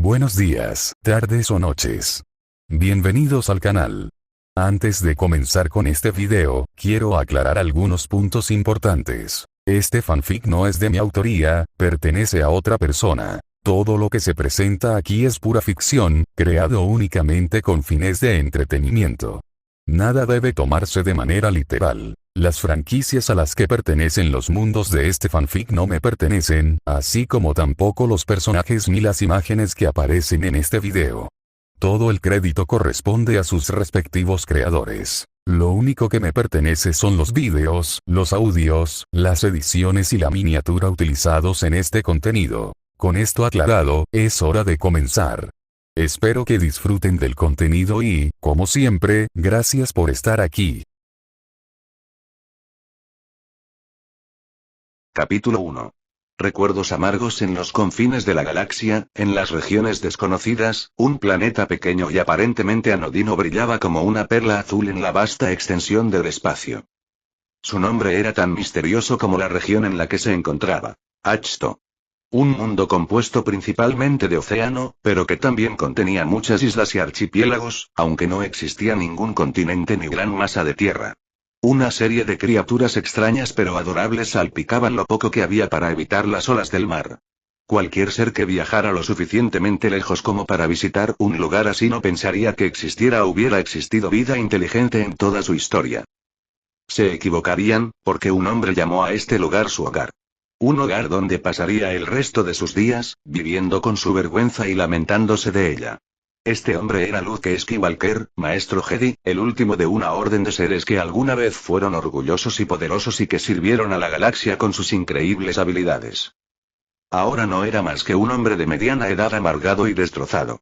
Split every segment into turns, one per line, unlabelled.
Buenos días, tardes o noches. Bienvenidos al canal. Antes de comenzar con este video, quiero aclarar algunos puntos importantes. Este fanfic no es de mi autoría, pertenece a otra persona. Todo lo que se presenta aquí es pura ficción, creado únicamente con fines de entretenimiento. Nada debe tomarse de manera literal. Las franquicias a las que pertenecen los mundos de este fanfic no me pertenecen, así como tampoco los personajes ni las imágenes que aparecen en este video. Todo el crédito corresponde a sus respectivos creadores. Lo único que me pertenece son los vídeos, los audios, las ediciones y la miniatura utilizados en este contenido. Con esto aclarado, es hora de comenzar. Espero que disfruten del contenido y, como siempre, gracias por estar aquí.
Capítulo 1. Recuerdos amargos en los confines de la galaxia, en las regiones desconocidas, un planeta pequeño y aparentemente anodino brillaba como una perla azul en la vasta extensión del espacio. Su nombre era tan misterioso como la región en la que se encontraba. Ahch-To. Un mundo compuesto principalmente de océano, pero que también contenía muchas islas y archipiélagos, aunque no existía ningún continente ni gran masa de tierra. Una serie de criaturas extrañas pero adorables salpicaban lo poco que había para evitar las olas del mar. Cualquier ser que viajara lo suficientemente lejos como para visitar un lugar así no pensaría que existiera o hubiera existido vida inteligente en toda su historia. Se equivocarían, porque un hombre llamó a este lugar su hogar. Un hogar donde pasaría el resto de sus días, viviendo con su vergüenza y lamentándose de ella. Este hombre era Luke Skywalker, maestro Jedi, el último de una orden de seres que alguna vez fueron orgullosos y poderosos y que sirvieron a la galaxia con sus increíbles habilidades. Ahora no era más que un hombre de mediana edad amargado y destrozado.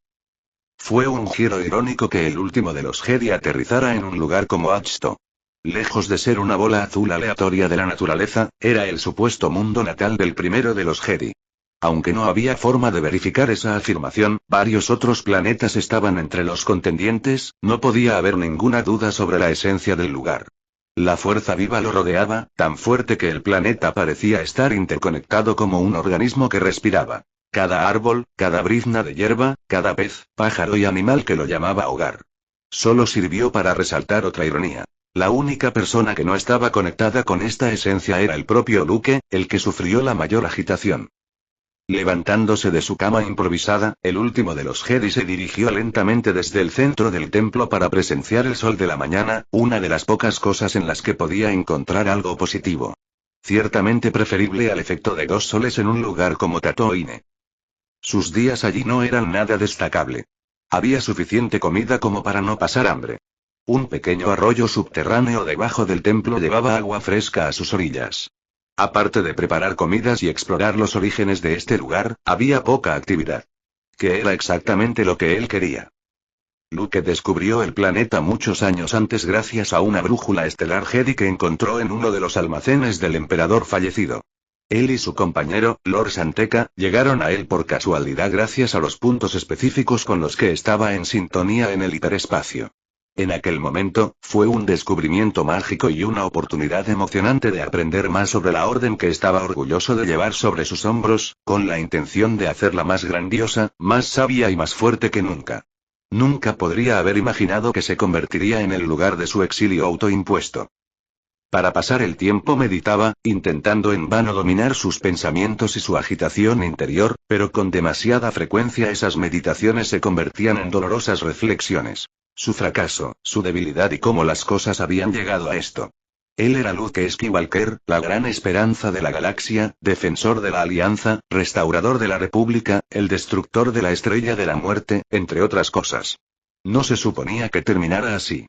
Fue un giro irónico que el último de los Jedi aterrizara en un lugar como Ahch-To. Lejos de ser una bola azul aleatoria de la naturaleza, era el supuesto mundo natal del primero de los Jedi. Aunque no había forma de verificar esa afirmación, varios otros planetas estaban entre los contendientes, no podía haber ninguna duda sobre la esencia del lugar. La fuerza viva lo rodeaba, tan fuerte que el planeta parecía estar interconectado como un organismo que respiraba. Cada árbol, cada brizna de hierba, cada pez, pájaro y animal que lo llamaba hogar. Solo sirvió para resaltar otra ironía. La única persona que no estaba conectada con esta esencia era el propio Luke, el que sufrió la mayor agitación. Levantándose de su cama improvisada, el último de los Jedi se dirigió lentamente desde el centro del templo para presenciar el sol de la mañana, una de las pocas cosas en las que podía encontrar algo positivo. Ciertamente preferible al efecto de dos soles en un lugar como Tatooine. Sus días allí no eran nada destacable. Había suficiente comida como para no pasar hambre. Un pequeño arroyo subterráneo debajo del templo llevaba agua fresca a sus orillas. Aparte de preparar comidas y explorar los orígenes de este lugar, había poca actividad. ¿Qué era exactamente lo que él quería? Luke descubrió el planeta muchos años antes gracias a una brújula estelar Jedi que encontró en uno de los almacenes del emperador fallecido. Él y su compañero, Lord San Tekka, llegaron a él por casualidad gracias a los puntos específicos con los que estaba en sintonía en el hiperespacio. En aquel momento, fue un descubrimiento mágico y una oportunidad emocionante de aprender más sobre la orden que estaba orgulloso de llevar sobre sus hombros, con la intención de hacerla más grandiosa, más sabia y más fuerte que nunca. Nunca podría haber imaginado que se convertiría en el lugar de su exilio autoimpuesto. Para pasar el tiempo meditaba, intentando en vano dominar sus pensamientos y su agitación interior, pero con demasiada frecuencia esas meditaciones se convertían en dolorosas reflexiones. Su fracaso, su debilidad y cómo las cosas habían llegado a esto. Él era Luke Skywalker, la gran esperanza de la galaxia, defensor de la alianza, restaurador de la república, el destructor de la estrella de la muerte, entre otras cosas. No se suponía que terminara así.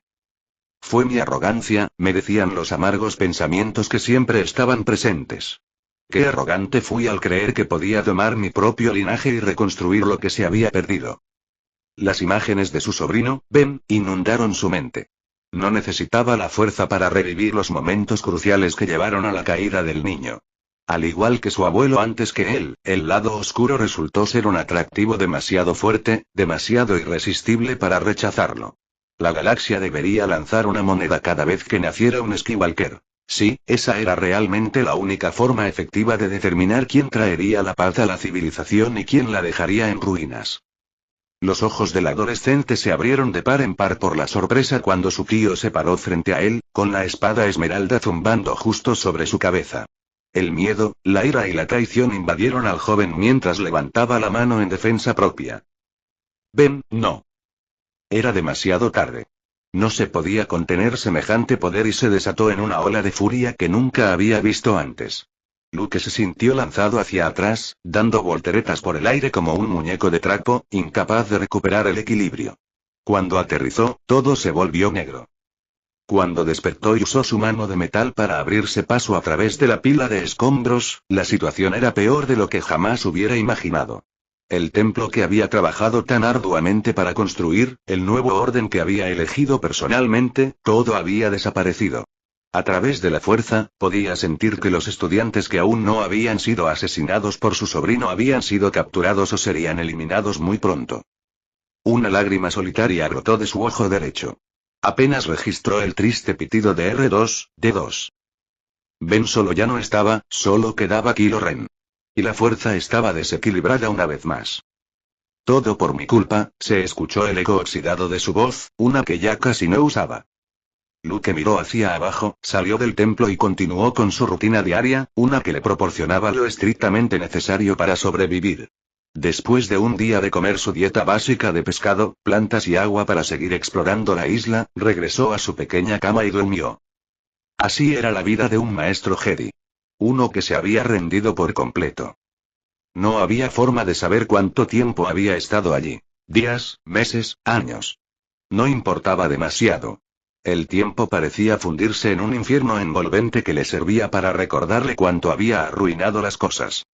Fue mi arrogancia, me decían los amargos pensamientos que siempre estaban presentes. Qué arrogante fui al creer que podía tomar mi propio linaje y reconstruir lo que se había perdido. Las imágenes de su sobrino, Ben, inundaron su mente. No necesitaba la fuerza para revivir los momentos cruciales que llevaron a la caída del niño. Al igual que su abuelo antes que él, el lado oscuro resultó ser un atractivo demasiado fuerte, demasiado irresistible para rechazarlo. La galaxia debería lanzar una moneda cada vez que naciera un Skywalker. Sí, esa era realmente la única forma efectiva de determinar quién traería la paz a la civilización y quién la dejaría en ruinas. Los ojos del adolescente se abrieron de par en par por la sorpresa cuando su tío se paró frente a él, con la espada esmeralda zumbando justo sobre su cabeza. El miedo, la ira y la traición invadieron al joven mientras levantaba la mano en defensa propia. «Ven, no». Era demasiado tarde. No se podía contener semejante poder y se desató en una ola de furia que nunca había visto antes. Luke se sintió lanzado hacia atrás, dando volteretas por el aire como un muñeco de trapo, incapaz de recuperar el equilibrio. Cuando aterrizó, todo se volvió negro. Cuando despertó y usó su mano de metal para abrirse paso a través de la pila de escombros, la situación era peor de lo que jamás hubiera imaginado. El templo que había trabajado tan arduamente para construir, el nuevo orden que había elegido personalmente, todo había desaparecido. A través de la fuerza, podía sentir que los estudiantes que aún no habían sido asesinados por su sobrino habían sido capturados o serían eliminados muy pronto. Una lágrima solitaria brotó de su ojo derecho. Apenas registró el triste pitido de R2-D2. Ben Solo ya no estaba, solo quedaba Kylo Ren. Y la fuerza estaba desequilibrada una vez más. Todo por mi culpa, se escuchó el eco oxidado de su voz, una que ya casi no usaba. Luke miró hacia abajo, salió del templo y continuó con su rutina diaria, una que le proporcionaba lo estrictamente necesario para sobrevivir. Después de un día de comer su dieta básica de pescado, plantas y agua para seguir explorando la isla, regresó a su pequeña cama y durmió. Así era la vida de un maestro Jedi. Uno que se había rendido por completo. No había forma de saber cuánto tiempo había estado allí. Días, meses, años. No importaba demasiado. El tiempo parecía fundirse en un infierno envolvente que le servía para recordarle cuánto había arruinado las cosas.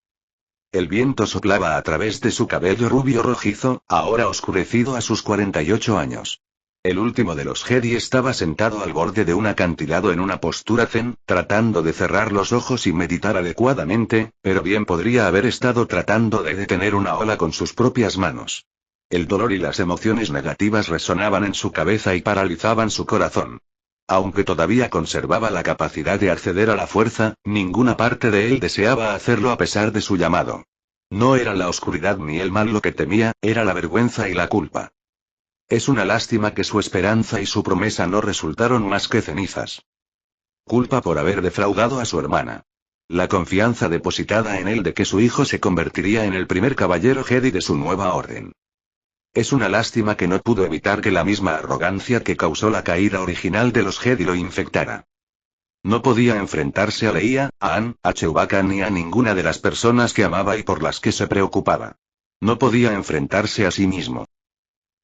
El viento soplaba a través de su cabello rubio rojizo, ahora oscurecido a sus 48 años. El último de los Jedi estaba sentado al borde de un acantilado en una postura zen, tratando de cerrar los ojos y meditar adecuadamente, pero bien podría haber estado tratando de detener una ola con sus propias manos. El dolor y las emociones negativas resonaban en su cabeza y paralizaban su corazón. Aunque todavía conservaba la capacidad de acceder a la fuerza, ninguna parte de él deseaba hacerlo a pesar de su llamado. No era la oscuridad ni el mal lo que temía, era la vergüenza y la culpa. Es una lástima que su esperanza y su promesa no resultaron más que cenizas. Culpa por haber defraudado a su hermana. La confianza depositada en él de que su hijo se convertiría en el primer caballero Jedi de su nueva orden. Es una lástima que no pudo evitar que la misma arrogancia que causó la caída original de los Jedi lo infectara. No podía enfrentarse a Leia, a Han, a Chewbacca ni a ninguna de las personas que amaba y por las que se preocupaba. No podía enfrentarse a sí mismo.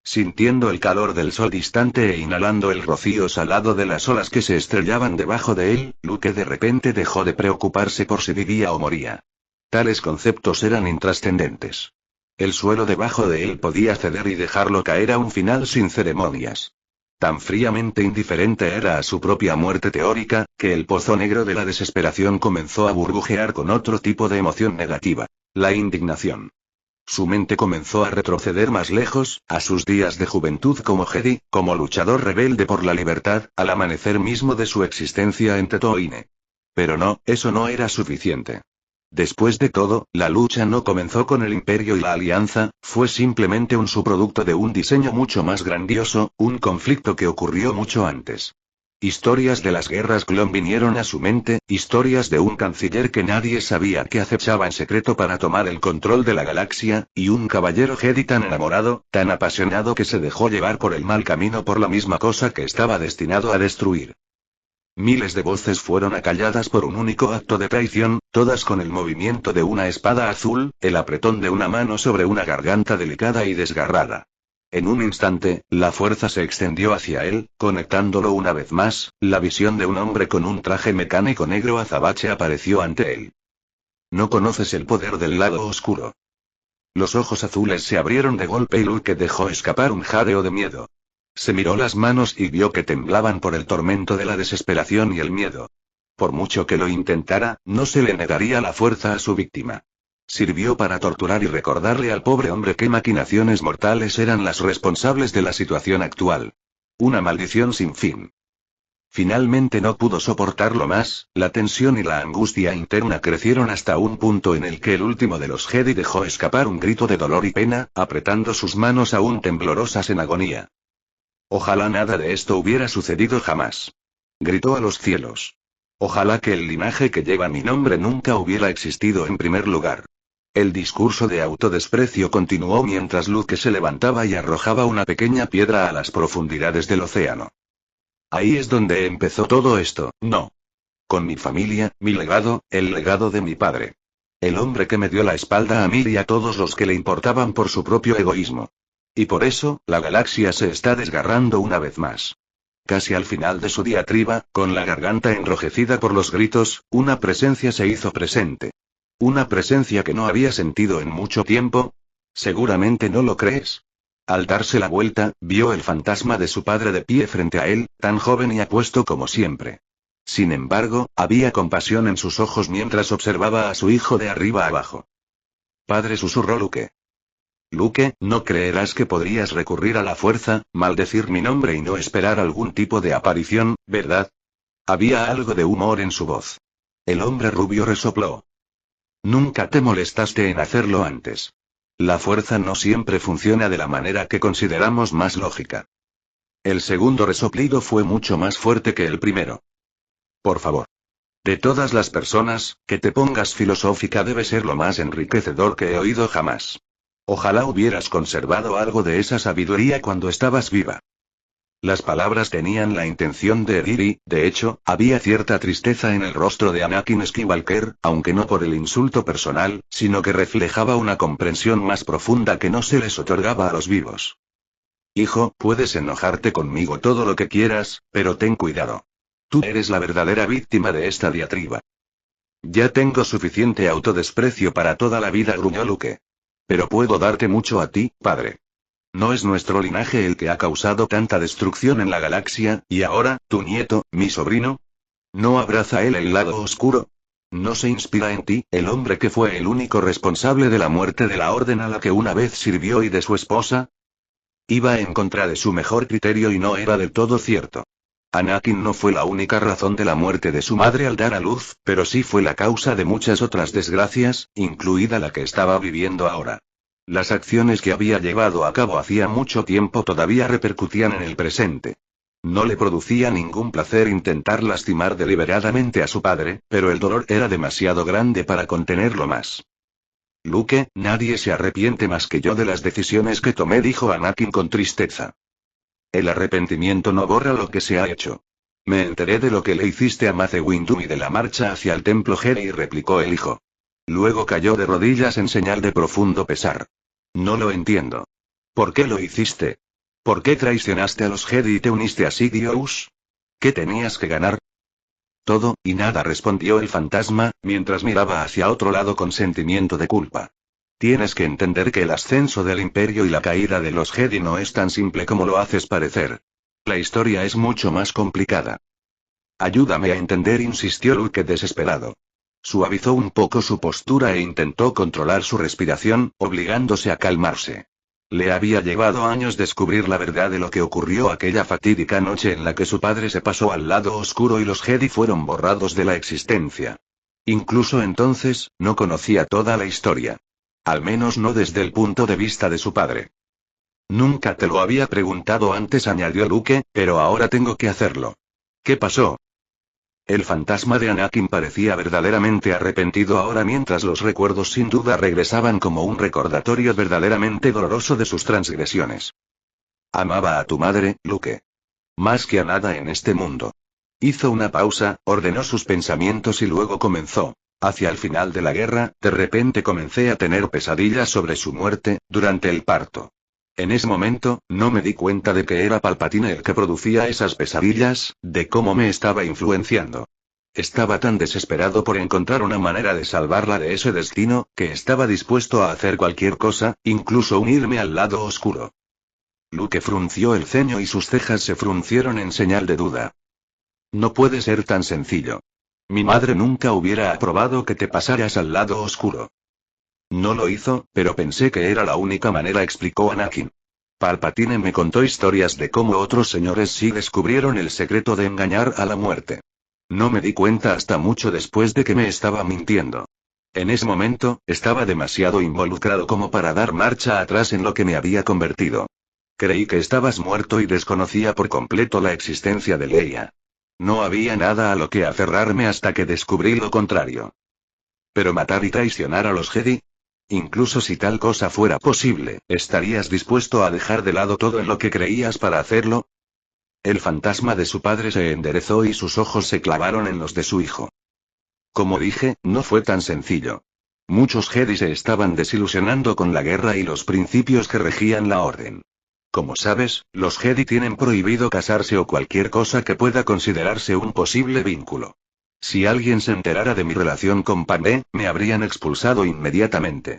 Sintiendo el calor del sol distante e inhalando el rocío salado de las olas que se estrellaban debajo de él, Luke de repente dejó de preocuparse por si vivía o moría. Tales conceptos eran intrascendentes. El suelo debajo de él podía ceder y dejarlo caer a un final sin ceremonias. Tan fríamente indiferente era a su propia muerte teórica, que el pozo negro de la desesperación comenzó a burbujear con otro tipo de emoción negativa: la indignación. Su mente comenzó a retroceder más lejos, a sus días de juventud como Jedi, como luchador rebelde por la libertad, al amanecer mismo de su existencia en Tatooine. Pero no, eso no era suficiente. Después de todo, la lucha no comenzó con el Imperio y la Alianza, fue simplemente un subproducto de un diseño mucho más grandioso, un conflicto que ocurrió mucho antes. Historias de las guerras clon vinieron a su mente, historias de un canciller que nadie sabía que acechaba en secreto para tomar el control de la galaxia, y un caballero Jedi tan enamorado, tan apasionado que se dejó llevar por el mal camino por la misma cosa que estaba destinado a destruir. Miles de voces fueron acalladas por un único acto de traición, todas con el movimiento de una espada azul, el apretón de una mano sobre una garganta delicada y desgarrada. En un instante, la fuerza se extendió hacia él, conectándolo una vez más, la visión de un hombre con un traje mecánico negro azabache apareció ante él. No conoces el poder del lado oscuro. Los ojos azules se abrieron de golpe y Luke dejó escapar un jadeo de miedo. Se miró las manos y vio que temblaban por el tormento de la desesperación y el miedo. Por mucho que lo intentara, no se le negaría la fuerza a su víctima. Sirvió para torturar y recordarle al pobre hombre qué maquinaciones mortales eran las responsables de la situación actual. Una maldición sin fin. Finalmente no pudo soportarlo más, la tensión y la angustia interna crecieron hasta un punto en el que el último de los Jedi dejó escapar un grito de dolor y pena, apretando sus manos aún temblorosas en agonía. Ojalá nada de esto hubiera sucedido jamás. Gritó a los cielos. Ojalá que el linaje que lleva mi nombre nunca hubiera existido en primer lugar. El discurso de autodesprecio continuó mientras Luke se levantaba y arrojaba una pequeña piedra a las profundidades del océano. Ahí es donde empezó todo esto, no. Con mi familia, mi legado, el legado de mi padre. El hombre que me dio la espalda a mí y a todos los que le importaban por su propio egoísmo. Y por eso, la galaxia se está desgarrando una vez más. Casi al final de su diatriba, con la garganta enrojecida por los gritos, una presencia se hizo presente. Una presencia que no había sentido en mucho tiempo. ¿Seguramente no lo crees? Al darse la vuelta, vio el fantasma de su padre de pie frente a él, tan joven y apuesto como siempre. Sin embargo, había compasión en sus ojos mientras observaba a su hijo de arriba abajo. Padre, susurró Luke. Luke, no creerás que podrías recurrir a la fuerza, maldecir mi nombre y no esperar algún tipo de aparición, ¿verdad? Había algo de humor en su voz. El hombre rubio resopló. Nunca te molestaste en hacerlo antes. La fuerza no siempre funciona de la manera que consideramos más lógica. El segundo resoplido fue mucho más fuerte que el primero. Por favor. De todas las personas, que te pongas filosófica debe ser lo más enriquecedor que he oído jamás. Ojalá hubieras conservado algo de esa sabiduría cuando estabas viva. Las palabras tenían la intención de herir y, de hecho, había cierta tristeza en el rostro de Anakin Skywalker, aunque no por el insulto personal, sino que reflejaba una comprensión más profunda que no se les otorgaba a los vivos. Hijo, puedes enojarte conmigo todo lo que quieras, pero ten cuidado. Tú eres la verdadera víctima de esta diatriba. Ya tengo suficiente autodesprecio para toda la vida, gruñó Luke. Pero puedo darte mucho a ti, padre. No es nuestro linaje el que ha causado tanta destrucción en la galaxia, y ahora, tu nieto, mi sobrino. ¿No abraza él el lado oscuro? ¿No se inspira en ti, el hombre que fue el único responsable de la muerte de la orden a la que una vez sirvió y de su esposa? Iba en contra de su mejor criterio y no era del todo cierto. Anakin no fue la única razón de la muerte de su madre al dar a luz, pero sí fue la causa de muchas otras desgracias, incluida la que estaba viviendo ahora. Las acciones que había llevado a cabo hacía mucho tiempo todavía repercutían en el presente. No le producía ningún placer intentar lastimar deliberadamente a su padre, pero el dolor era demasiado grande para contenerlo más. Luke, nadie se arrepiente más que yo de las decisiones que tomé, dijo Anakin con tristeza. El arrepentimiento no borra lo que se ha hecho. Me enteré de lo que le hiciste a Mace Windu y de la marcha hacia el templo Jedi, replicó el hijo. Luego cayó de rodillas en señal de profundo pesar. No lo entiendo. ¿Por qué lo hiciste? ¿Por qué traicionaste a los Jedi y te uniste a Sidious? ¿Qué tenías que ganar? Todo, y nada, respondió el fantasma, mientras miraba hacia otro lado con sentimiento de culpa. Tienes que entender que el ascenso del Imperio y la caída de los Jedi no es tan simple como lo haces parecer. La historia es mucho más complicada. Ayúdame a entender, insistió Luke desesperado. Suavizó un poco su postura e intentó controlar su respiración, obligándose a calmarse. Le había llevado años descubrir la verdad de lo que ocurrió aquella fatídica noche en la que su padre se pasó al lado oscuro y los Jedi fueron borrados de la existencia. Incluso entonces, no conocía toda la historia. Al menos no desde el punto de vista de su padre. Nunca te lo había preguntado antes, añadió Luke, pero ahora tengo que hacerlo. ¿Qué pasó? El fantasma de Anakin parecía verdaderamente arrepentido ahora mientras los recuerdos sin duda regresaban como un recordatorio verdaderamente doloroso de sus transgresiones. Amaba a tu madre, Luke. Más que a nada en este mundo. Hizo una pausa, ordenó sus pensamientos y luego comenzó. Hacia el final de la guerra, de repente comencé a tener pesadillas sobre su muerte, durante el parto. En ese momento, no me di cuenta de que era Palpatine el que producía esas pesadillas, de cómo me estaba influenciando. Estaba tan desesperado por encontrar una manera de salvarla de ese destino, que estaba dispuesto a hacer cualquier cosa, incluso unirme al lado oscuro. Luke frunció el ceño y sus cejas se fruncieron en señal de duda. No puede ser tan sencillo. Mi madre nunca hubiera aprobado que te pasaras al lado oscuro. No lo hizo, pero pensé que era la única manera, explicó Anakin. Palpatine me contó historias de cómo otros señores sí descubrieron el secreto de engañar a la muerte. No me di cuenta hasta mucho después de que me estaba mintiendo. En ese momento, estaba demasiado involucrado como para dar marcha atrás en lo que me había convertido. Creí que estabas muerto y desconocía por completo la existencia de Leia. No había nada a lo que aferrarme hasta que descubrí lo contrario. Pero matar y traicionar a los Jedi. Incluso si tal cosa fuera posible, ¿estarías dispuesto a dejar de lado todo en lo que creías para hacerlo? El fantasma de su padre se enderezó y sus ojos se clavaron en los de su hijo. Como dije, no fue tan sencillo. Muchos Jedi se estaban desilusionando con la guerra y los principios que regían la orden. Como sabes, los Jedi tienen prohibido casarse o cualquier cosa que pueda considerarse un posible vínculo. Si alguien se enterara de mi relación con Padmé, me habrían expulsado inmediatamente.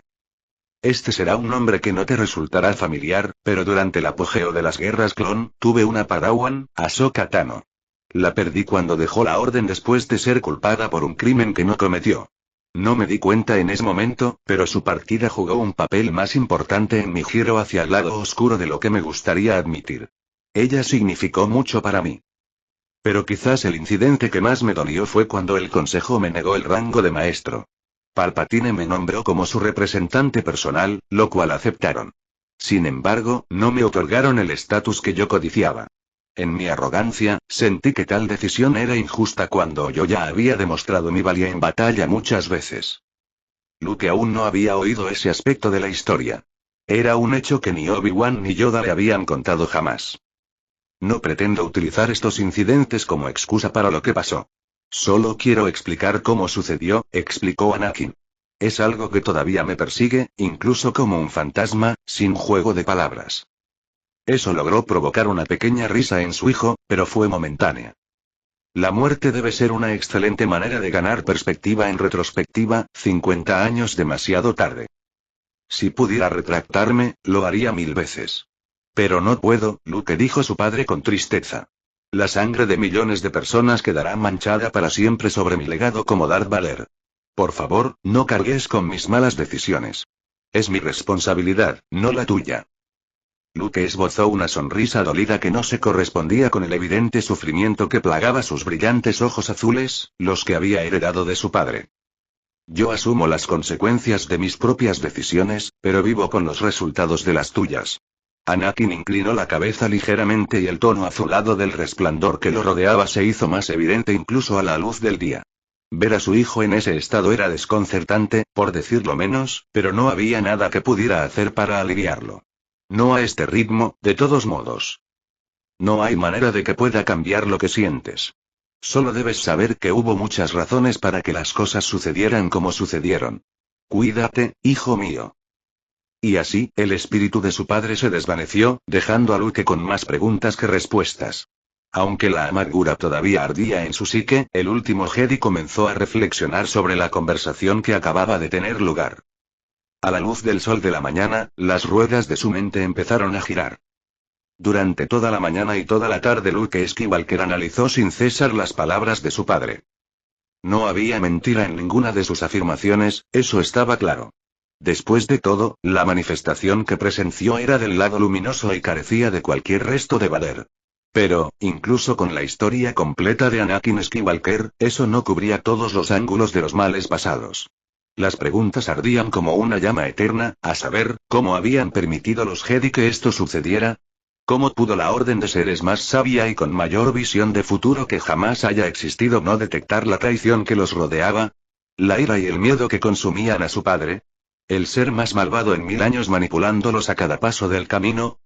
Este será un nombre que no te resultará familiar, pero durante el apogeo de las guerras clon, tuve una Padawan, Ahsoka Tano. La perdí cuando dejó la orden después de ser culpada por un crimen que no cometió. No me di cuenta en ese momento, pero su partida jugó un papel más importante en mi giro hacia el lado oscuro de lo que me gustaría admitir. Ella significó mucho para mí. Pero quizás el incidente que más me dolió fue cuando el consejo me negó el rango de maestro. Palpatine me nombró como su representante personal, lo cual aceptaron. Sin embargo, no me otorgaron el estatus que yo codiciaba. En mi arrogancia, sentí que tal decisión era injusta cuando yo ya había demostrado mi valía en batalla muchas veces. Luke aún no había oído ese aspecto de la historia. Era un hecho que ni Obi-Wan ni Yoda le habían contado jamás. No pretendo utilizar estos incidentes como excusa para lo que pasó. Solo quiero explicar cómo sucedió, explicó Anakin. Es algo que todavía me persigue, incluso como un fantasma, sin juego de palabras. Eso logró provocar una pequeña risa en su hijo, pero fue momentánea. La muerte debe ser una excelente manera de ganar perspectiva en retrospectiva, 50 años demasiado tarde. Si pudiera retractarme, lo haría 1000 veces. Pero no puedo, Luke, dijo su padre con tristeza. La sangre de millones de personas quedará manchada para siempre sobre mi legado como Darth Vader. Por favor, no cargues con mis malas decisiones. Es mi responsabilidad, no la tuya. Luke esbozó una sonrisa dolida que no se correspondía con el evidente sufrimiento que plagaba sus brillantes ojos azules, los que había heredado de su padre. Yo asumo las consecuencias de mis propias decisiones, pero vivo con los resultados de las tuyas. Anakin inclinó la cabeza ligeramente y el tono azulado del resplandor que lo rodeaba se hizo más evidente incluso a la luz del día. Ver a su hijo en ese estado era desconcertante, por decirlo menos, pero no había nada que pudiera hacer para aliviarlo. No a este ritmo, de todos modos. No hay manera de que pueda cambiar lo que sientes. Solo debes saber que hubo muchas razones para que las cosas sucedieran como sucedieron. Cuídate, hijo mío. Y así, el espíritu de su padre se desvaneció, dejando a Luke con más preguntas que respuestas. Aunque la amargura todavía ardía en su psique, el último Jedi comenzó a reflexionar sobre la conversación que acababa de tener lugar. A la luz del sol de la mañana, las ruedas de su mente empezaron a girar. Durante toda la mañana y toda la tarde Luke Skywalker analizó sin cesar las palabras de su padre. No había mentira en ninguna de sus afirmaciones, eso estaba claro. Después de todo, la manifestación que presenció era del lado luminoso y carecía de cualquier resto de Vader. Pero, incluso con la historia completa de Anakin Skywalker, eso no cubría todos los ángulos de los males pasados. Las preguntas ardían como una llama eterna, a saber, ¿cómo habían permitido los Jedi que esto sucediera? ¿Cómo pudo la orden de seres más sabia y con mayor visión de futuro que jamás haya existido no detectar la traición que los rodeaba? ¿La ira y el miedo que consumían a su padre? ¿El ser más malvado en 1000 años manipulándolos a cada paso del camino?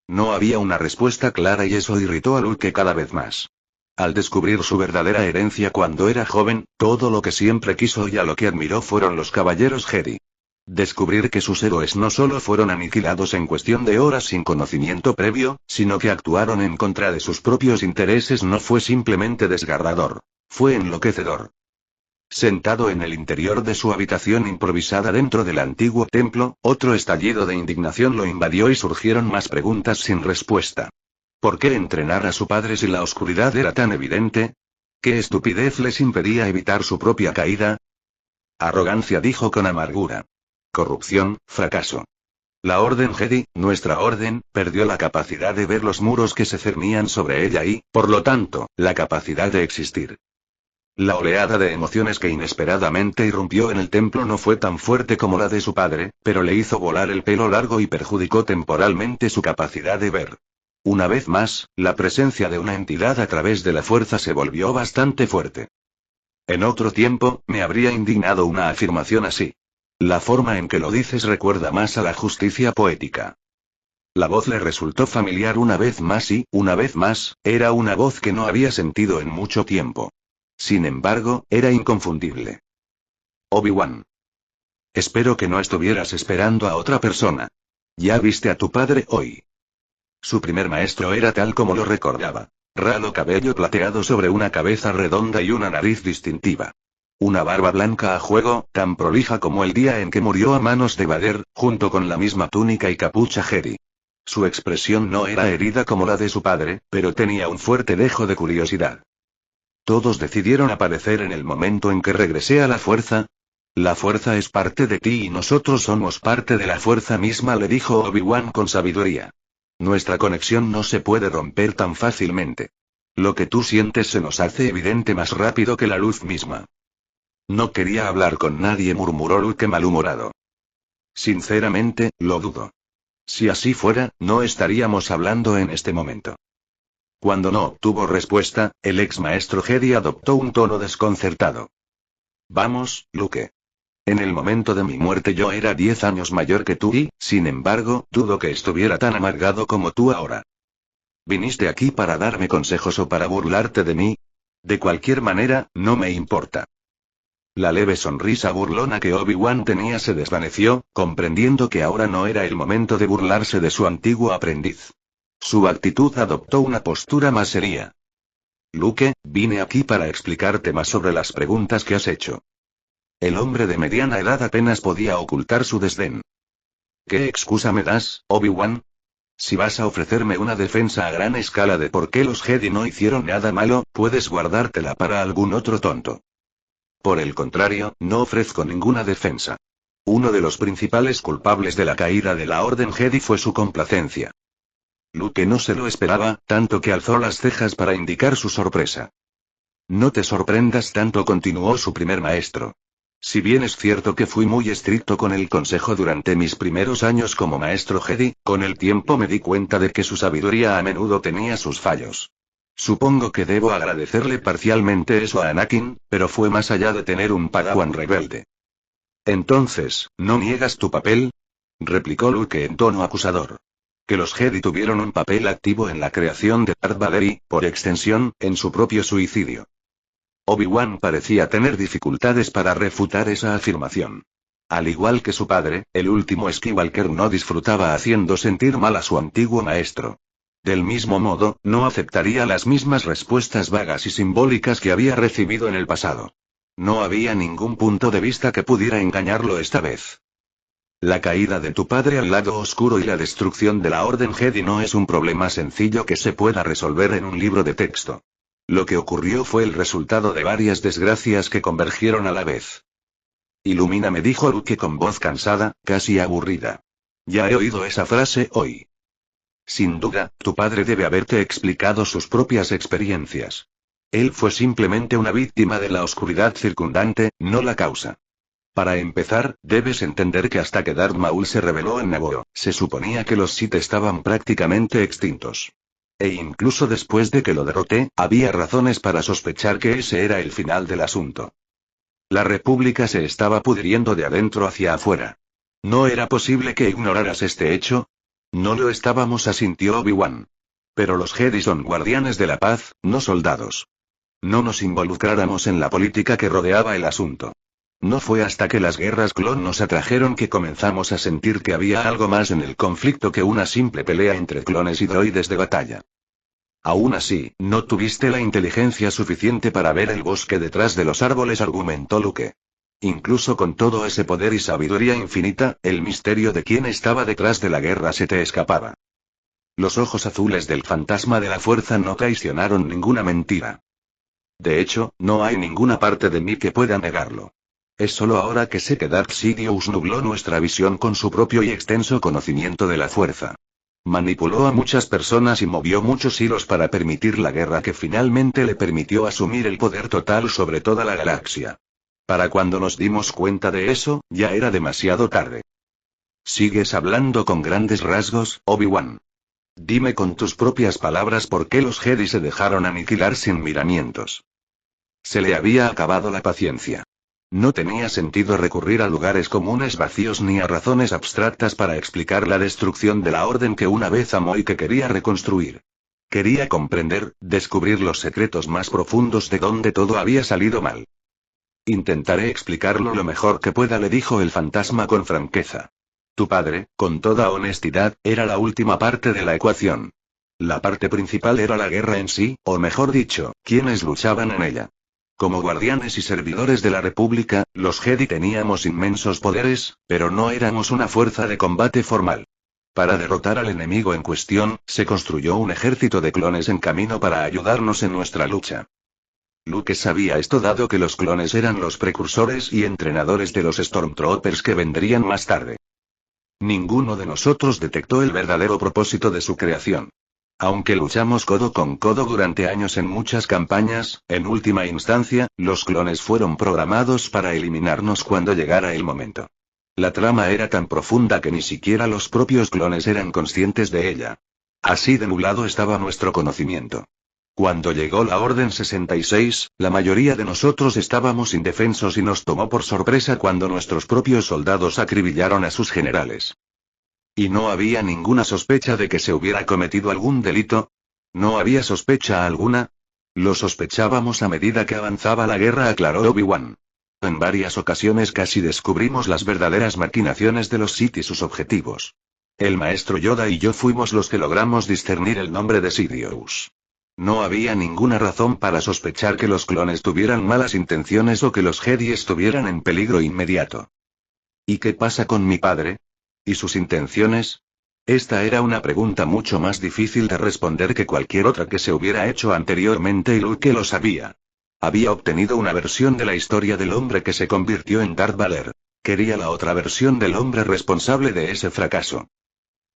No había una respuesta clara y eso irritó a Luke cada vez más. Al descubrir su verdadera herencia cuando era joven, todo lo que siempre quiso y a lo que admiró fueron los caballeros Jedi. Descubrir que sus héroes no solo fueron aniquilados en cuestión de horas sin conocimiento previo, sino que actuaron en contra de sus propios intereses no fue simplemente desgarrador. Fue enloquecedor. Sentado en el interior de su habitación improvisada dentro del antiguo templo, otro estallido de indignación lo invadió y surgieron más preguntas sin respuesta. ¿Por qué entrenar a su padre si la oscuridad era tan evidente? ¿Qué estupidez les impedía evitar su propia caída? Arrogancia, dijo con amargura. Corrupción, fracaso. La Orden Jedi, nuestra orden, perdió la capacidad de ver los muros que se cernían sobre ella y, por lo tanto, la capacidad de existir. La oleada de emociones que inesperadamente irrumpió en el templo no fue tan fuerte como la de su padre, pero le hizo volar el pelo largo y perjudicó temporalmente su capacidad de ver. Una vez más, la presencia de una entidad a través de la fuerza se volvió bastante fuerte. En otro tiempo, me habría indignado una afirmación así. La forma en que lo dices recuerda más a la justicia poética. La voz le resultó familiar una vez más y, una vez más, era una voz que no había sentido en mucho tiempo. Sin embargo, era inconfundible. Obi-Wan. Espero que no estuvieras esperando a otra persona. Ya viste a tu padre hoy. Su primer maestro era tal como lo recordaba. Ralo cabello plateado sobre una cabeza redonda y una nariz distintiva. Una barba blanca a juego, tan prolija como el día en que murió a manos de Vader, junto con la misma túnica y capucha Jedi. Su expresión no era herida como la de su padre, pero tenía un fuerte dejo de curiosidad. ¿Todos decidieron aparecer en el momento en que regresé a la fuerza? La fuerza es parte de ti y nosotros somos parte de la fuerza misma, le dijo Obi-Wan con sabiduría. Nuestra conexión no se puede romper tan fácilmente. Lo que tú sientes se nos hace evidente más rápido que la luz misma. No quería hablar con nadie, murmuró Luke malhumorado. Sinceramente, lo dudo. Si así fuera, no estaríamos hablando en este momento. Cuando no obtuvo respuesta, el ex maestro Jedi adoptó un tono desconcertado. Vamos, Luke. En el momento de mi muerte yo era 10 años mayor que tú y, sin embargo, dudo que estuviera tan amargado como tú ahora. ¿Viniste aquí para darme consejos o para burlarte de mí? De cualquier manera, no me importa. La leve sonrisa burlona que Obi-Wan tenía se desvaneció, comprendiendo que ahora no era el momento de burlarse de su antiguo aprendiz. Su actitud adoptó una postura más seria. Luke, vine aquí para explicarte más sobre las preguntas que has hecho. El hombre de mediana edad apenas podía ocultar su desdén. ¿Qué excusa me das, Obi-Wan? Si vas a ofrecerme una defensa a gran escala de por qué los Jedi no hicieron nada malo, puedes guardártela para algún otro tonto. Por el contrario, no ofrezco ninguna defensa. Uno de los principales culpables de la caída de la Orden Jedi fue su complacencia. Luke no se lo esperaba, tanto que alzó las cejas para indicar su sorpresa. No te sorprendas tanto, continuó su primer maestro. Si bien es cierto que fui muy estricto con el consejo durante mis primeros años como maestro Jedi, con el tiempo me di cuenta de que su sabiduría a menudo tenía sus fallos. Supongo que debo agradecerle parcialmente eso a Anakin, pero fue más allá de tener un Padawan rebelde. Entonces, ¿no niegas tu papel? Replicó Luke en tono acusador. Que los Jedi tuvieron un papel activo en la creación de Darth Vader y, por extensión, en su propio suicidio. Obi-Wan parecía tener dificultades para refutar esa afirmación. Al igual que su padre, el último Skywalker no disfrutaba haciendo sentir mal a su antiguo maestro. Del mismo modo, no aceptaría las mismas respuestas vagas y simbólicas que había recibido en el pasado. No había ningún punto de vista que pudiera engañarlo esta vez. La caída de tu padre al lado oscuro y la destrucción de la Orden Jedi no es un problema sencillo que se pueda resolver en un libro de texto. Lo que ocurrió fue el resultado de varias desgracias que convergieron a la vez. Ilumíname, dijo Luke con voz cansada, casi aburrida. Ya he oído esa frase hoy. Sin duda, tu padre debe haberte explicado sus propias experiencias. Él fue simplemente una víctima de la oscuridad circundante, no la causa. Para empezar, debes entender que hasta que Darth Maul se rebeló en Naboo, se suponía que los Sith estaban prácticamente extintos. E incluso después de que lo derroté, había razones para sospechar que ese era el final del asunto. La República se estaba pudriendo de adentro hacia afuera. ¿No era posible que ignoraras este hecho? No lo estábamos, asintió Obi-Wan. Pero los Jedi son guardianes de la paz, no soldados. No nos involucráramos en la política que rodeaba el asunto. No fue hasta que las guerras clon nos atrajeron que comenzamos a sentir que había algo más en el conflicto que una simple pelea entre clones y droides de batalla. Aún así, no tuviste la inteligencia suficiente para ver el bosque detrás de los árboles, argumentó Luke. Incluso con todo ese poder y sabiduría infinita, el misterio de quién estaba detrás de la guerra se te escapaba. Los ojos azules del fantasma de la fuerza no traicionaron ninguna mentira. De hecho, no hay ninguna parte de mí que pueda negarlo. Es solo ahora que sé que Darth Sidious nubló nuestra visión con su propio y extenso conocimiento de la fuerza. Manipuló a muchas personas y movió muchos hilos para permitir la guerra que finalmente le permitió asumir el poder total sobre toda la galaxia. Para cuando nos dimos cuenta de eso, ya era demasiado tarde. Sigues hablando con grandes rasgos, Obi-Wan. Dime con tus propias palabras por qué los Jedi se dejaron aniquilar sin miramientos. Se le había acabado la paciencia. No tenía sentido recurrir a lugares comunes vacíos ni a razones abstractas para explicar la destrucción de la orden que una vez amó y que quería reconstruir. Quería comprender, descubrir los secretos más profundos de donde todo había salido mal. Intentaré explicarlo lo mejor que pueda, le dijo el fantasma con franqueza. Tu padre, con toda honestidad, era la última parte de la ecuación. La parte principal era la guerra en sí, o mejor dicho, quienes luchaban en ella. Como guardianes y servidores de la República, los Jedi teníamos inmensos poderes, pero no éramos una fuerza de combate formal. Para derrotar al enemigo en cuestión, se construyó un ejército de clones en camino para ayudarnos en nuestra lucha. Luke sabía esto dado que los clones eran los precursores y entrenadores de los Stormtroopers que vendrían más tarde. Ninguno de nosotros detectó el verdadero propósito de su creación. Aunque luchamos codo con codo durante años en muchas campañas, en última instancia, los clones fueron programados para eliminarnos cuando llegara el momento. La trama era tan profunda que ni siquiera los propios clones eran conscientes de ella. Así de nublado estaba nuestro conocimiento. Cuando llegó la Orden 66, la mayoría de nosotros estábamos indefensos y nos tomó por sorpresa cuando nuestros propios soldados acribillaron a sus generales. ¿Y no había ninguna sospecha de que se hubiera cometido algún delito? ¿No había sospecha alguna? Lo sospechábamos a medida que avanzaba la guerra, aclaró Obi-Wan. En varias ocasiones casi descubrimos las verdaderas maquinaciones de los Sith y sus objetivos. El maestro Yoda y yo fuimos los que logramos discernir el nombre de Sidious. No había ninguna razón para sospechar que los clones tuvieran malas intenciones o que los Jedi estuvieran en peligro inmediato. ¿Y qué pasa con mi padre? ¿Y sus intenciones? Esta era una pregunta mucho más difícil de responder que cualquier otra que se hubiera hecho anteriormente y Luke lo sabía. Había obtenido una versión de la historia del hombre que se convirtió en Darth Vader. Quería la otra versión del hombre responsable de ese fracaso.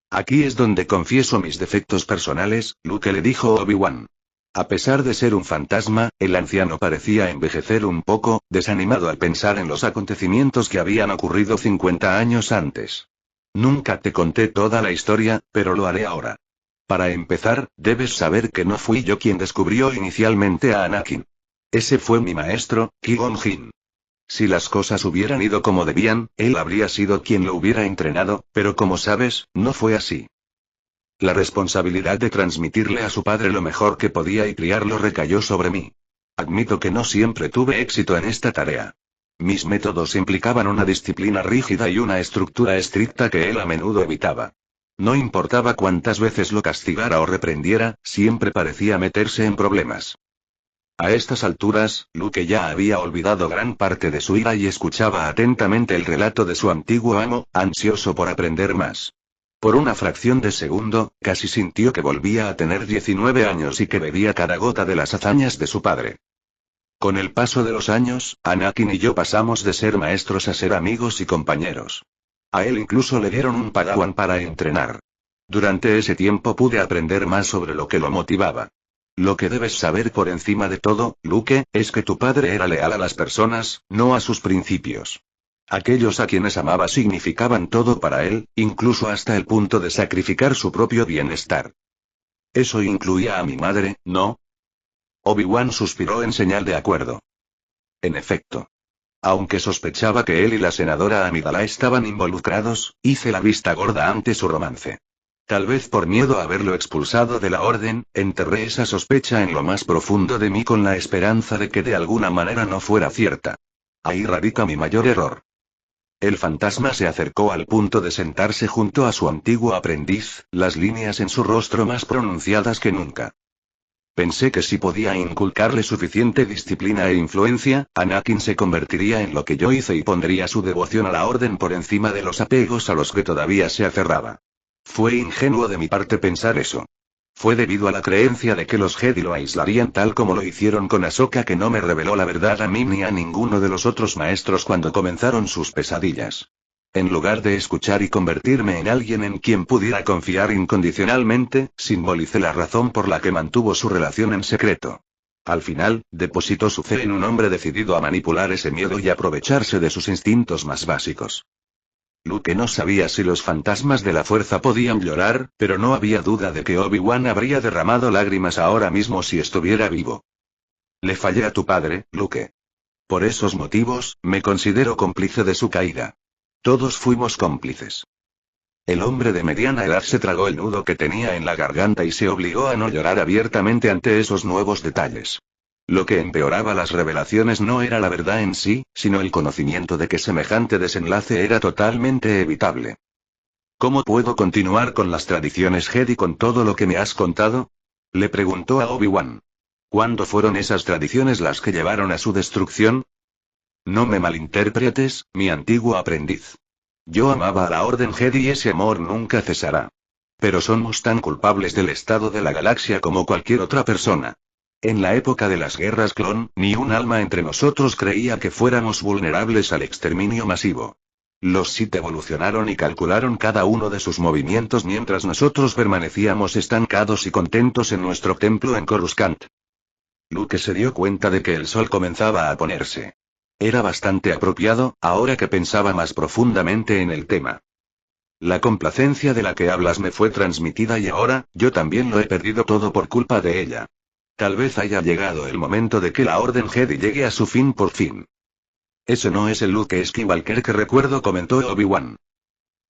Aquí es donde confieso mis defectos personales, Luke, le dijo Obi-Wan. A pesar de ser un fantasma, el anciano parecía envejecer un poco, desanimado al pensar en los acontecimientos que habían ocurrido 50 años antes. Nunca te conté toda la historia, pero lo haré ahora. Para empezar, debes saber que no fui yo quien descubrió inicialmente a Anakin. Ese fue mi maestro, Qui-Gon Jinn. Si las cosas hubieran ido como debían, él habría sido quien lo hubiera entrenado, pero como sabes, no fue así. La responsabilidad de transmitirle a su padre lo mejor que podía y criarlo recayó sobre mí. Admito que no siempre tuve éxito en esta tarea. Mis métodos implicaban una disciplina rígida y una estructura estricta que él a menudo evitaba. No importaba cuántas veces lo castigara o reprendiera, siempre parecía meterse en problemas. A estas alturas, Luke ya había olvidado gran parte de su ira y escuchaba atentamente el relato de su antiguo amo, ansioso por aprender más. Por una fracción de segundo, casi sintió que volvía a tener 19 años y que bebía cada gota de las hazañas de su padre. Con el paso de los años, Anakin y yo pasamos de ser maestros a ser amigos y compañeros. A él incluso le dieron un padawan para entrenar. Durante ese tiempo pude aprender más sobre lo que lo motivaba. Lo que debes saber por encima de todo, Luke, es que tu padre era leal a las personas, no a sus principios. Aquellos a quienes amaba significaban todo para él, incluso hasta el punto de sacrificar su propio bienestar. Eso incluía a mi madre, ¿no? Obi-Wan suspiró en señal de acuerdo. En efecto. Aunque sospechaba que él y la senadora Amidala estaban involucrados, hice la vista gorda ante su romance. Tal vez por miedo a haberlo expulsado de la orden, enterré esa sospecha en lo más profundo de mí con la esperanza de que de alguna manera no fuera cierta. Ahí radica mi mayor error. El fantasma se acercó al punto de sentarse junto a su antiguo aprendiz, las líneas en su rostro más pronunciadas que nunca. Pensé que si podía inculcarle suficiente disciplina e influencia, Anakin se convertiría en lo que yo hice y pondría su devoción a la orden por encima de los apegos a los que todavía se aferraba. Fue ingenuo de mi parte pensar eso. Fue debido a la creencia de que los Jedi lo aislarían tal como lo hicieron con Ahsoka que no me reveló la verdad a mí ni a ninguno de los otros maestros cuando comenzaron sus pesadillas. En lugar de escuchar y convertirme en alguien en quien pudiera confiar incondicionalmente, simbolicé la razón por la que mantuvo su relación en secreto. Al final, depositó su fe en un hombre decidido a manipular ese miedo y aprovecharse de sus instintos más básicos. Luke no sabía si los fantasmas de la fuerza podían llorar, pero no había duda de que Obi-Wan habría derramado lágrimas ahora mismo si estuviera vivo. Le fallé a tu padre, Luke. Por esos motivos, me considero cómplice de su caída. Todos fuimos cómplices. El hombre de mediana edad se tragó el nudo que tenía en la garganta y se obligó a no llorar abiertamente ante esos nuevos detalles. Lo que empeoraba las revelaciones no era la verdad en sí, sino el conocimiento de que semejante desenlace era totalmente evitable. ¿Cómo puedo continuar con las tradiciones Jedi con todo lo que me has contado? Le preguntó a Obi-Wan. ¿Cuándo fueron esas tradiciones las que llevaron a su destrucción? No me malinterpretes, mi antiguo aprendiz. Yo amaba a la Orden Jedi y ese amor nunca cesará. Pero somos tan culpables del estado de la galaxia como cualquier otra persona. En la época de las guerras clon, ni un alma entre nosotros creía que fuéramos vulnerables al exterminio masivo. Los Sith evolucionaron y calcularon cada uno de sus movimientos mientras nosotros permanecíamos estancados y contentos en nuestro templo en Coruscant. Luke se dio cuenta de que el sol comenzaba a ponerse. Era bastante apropiado, ahora que pensaba más profundamente en el tema. La complacencia de la que hablas me fue transmitida y ahora, yo también lo he perdido todo por culpa de ella. Tal vez haya llegado el momento de que la Orden Jedi llegue a su fin por fin. Eso no es el Luke Skywalker que recuerdo, comentó Obi-Wan.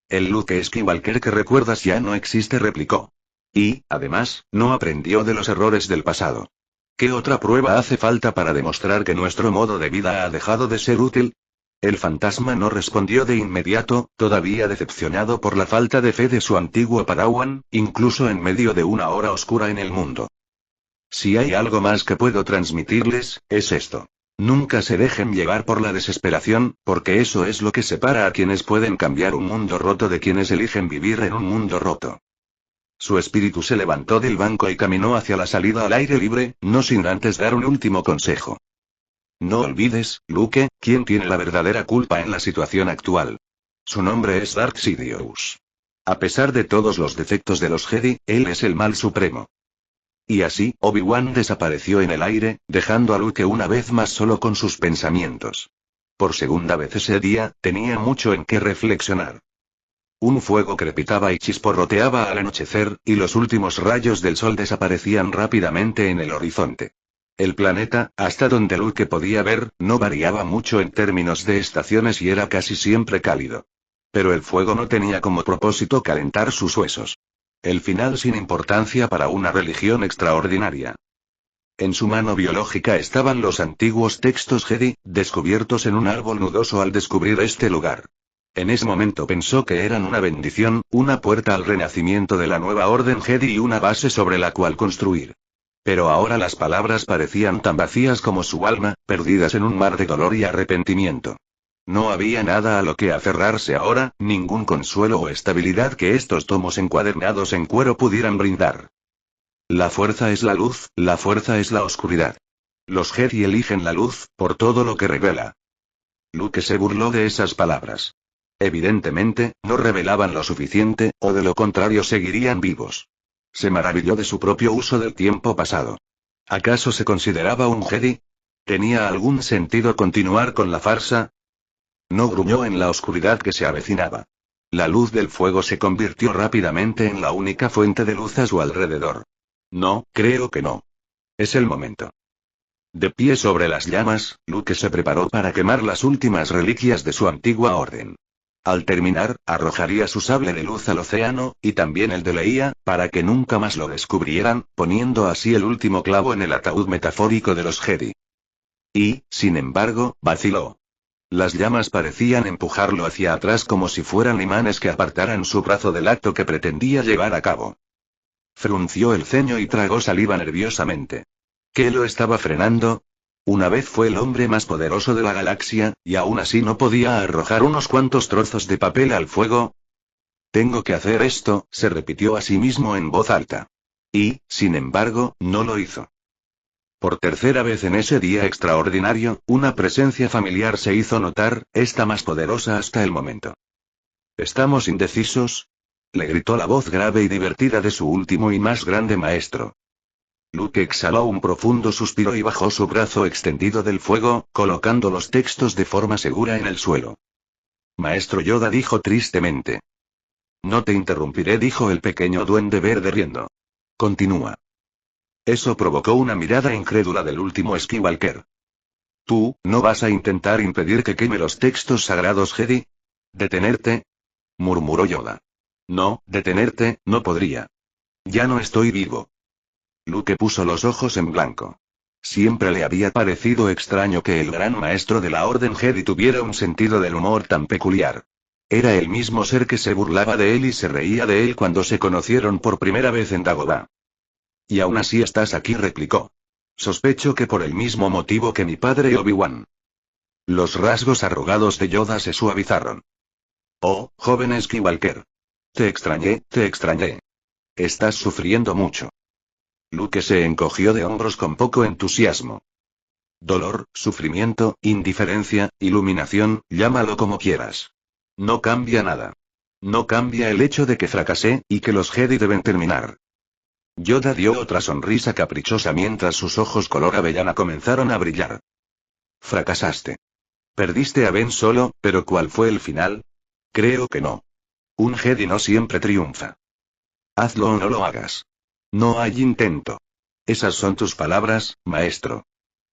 El Luke Skywalker que recuerdas ya no existe, replicó. Y, además, no aprendió de los errores del pasado. ¿Qué otra prueba hace falta para demostrar que nuestro modo de vida ha dejado de ser útil? El fantasma no respondió de inmediato, todavía decepcionado por la falta de fe de su antiguo Padawan, incluso en medio de una hora oscura en el mundo. Si hay algo más que puedo transmitirles, es esto. Nunca se dejen llevar por la desesperación, porque eso es lo que separa a quienes pueden cambiar un mundo roto de quienes eligen vivir en un mundo roto. Su espíritu se levantó del banco y caminó hacia la salida al aire libre, no sin antes dar un último consejo. No olvides, Luke, quién tiene la verdadera culpa en la situación actual. Su nombre es Darth Sidious. A pesar de todos los defectos de los Jedi, él es el mal supremo. Y así, Obi-Wan desapareció en el aire, dejando a Luke una vez más solo con sus pensamientos. Por segunda vez ese día, tenía mucho en qué reflexionar. Un fuego crepitaba y chisporroteaba al anochecer, y los últimos rayos del sol desaparecían rápidamente en el horizonte. El planeta, hasta donde Luke podía ver, no variaba mucho en términos de estaciones y era casi siempre cálido. Pero el fuego no tenía como propósito calentar sus huesos. El final sin importancia para una religión extraordinaria. En su mano biológica estaban los antiguos textos Jedi, descubiertos en un árbol nudoso al descubrir este lugar. En ese momento pensó que eran una bendición, una puerta al renacimiento de la nueva Orden Jedi y una base sobre la cual construir. Pero ahora las palabras parecían tan vacías como su alma, perdidas en un mar de dolor y arrepentimiento. No había nada a lo que aferrarse ahora, ningún consuelo o estabilidad que estos tomos encuadernados en cuero pudieran brindar. La fuerza es la luz, la fuerza es la oscuridad. Los Jedi eligen la luz, por todo lo que revela. Luke se burló de esas palabras. Evidentemente, no revelaban lo suficiente, o de lo contrario seguirían vivos. Se maravilló de su propio uso del tiempo pasado. ¿Acaso se consideraba un Jedi? ¿Tenía algún sentido continuar con la farsa? No gruñó en la oscuridad que se avecinaba. La luz del fuego se convirtió rápidamente en la única fuente de luz a su alrededor. No, creo que no. Es el momento. De pie sobre las llamas, Luke se preparó para quemar las últimas reliquias de su antigua orden. Al terminar, arrojaría su sable de luz al océano, y también el de Leia, para que nunca más lo descubrieran, poniendo así el último clavo en el ataúd metafórico de los Jedi. Y, sin embargo, vaciló. Las llamas parecían empujarlo hacia atrás como si fueran imanes que apartaran su brazo del acto que pretendía llevar a cabo. Frunció el ceño y tragó saliva nerviosamente. ¿Qué lo estaba frenando? Una vez fue el hombre más poderoso de la galaxia, y aún así no podía arrojar unos cuantos trozos de papel al fuego. Tengo que hacer esto, se repitió a sí mismo en voz alta. Y, sin embargo, no lo hizo. Por tercera vez en ese día extraordinario, una presencia familiar se hizo notar, esta más poderosa hasta el momento. ¿Estamos indecisos?, le gritó la voz grave y divertida de su último y más grande maestro. Luke exhaló un profundo suspiro y bajó su brazo extendido del fuego, colocando los textos de forma segura en el suelo. Maestro Yoda dijo tristemente. No te interrumpiré, dijo el pequeño duende verde riendo. Continúa. Eso provocó una mirada incrédula del último Skywalker. ¿Tú, no vas a intentar impedir que queme los textos sagrados Jedi? ¿Detenerte?, murmuró Yoda. No, detenerte, no podría. Ya no estoy vivo. Luke puso los ojos en blanco. Siempre le había parecido extraño que el gran maestro de la Orden Jedi tuviera un sentido del humor tan peculiar. Era el mismo ser que se burlaba de él y se reía de él cuando se conocieron por primera vez en Dagobah. Y aún así estás aquí, replicó. Sospecho que por el mismo motivo que mi padre Obi-Wan. Los rasgos arrugados de Yoda se suavizaron. Oh, joven Skywalker. Te extrañé, te extrañé. Estás sufriendo mucho. Luke se encogió de hombros con poco entusiasmo. Dolor, sufrimiento, indiferencia, iluminación, llámalo como quieras. No cambia nada. No cambia el hecho de que fracasé, y que los Jedi deben terminar. Yoda dio otra sonrisa caprichosa mientras sus ojos color avellana comenzaron a brillar. Fracasaste. Perdiste a Ben Solo, pero ¿cuál fue el final? Creo que no. Un Jedi no siempre triunfa. Hazlo o no lo hagas. No hay intento. Esas son tus palabras, maestro.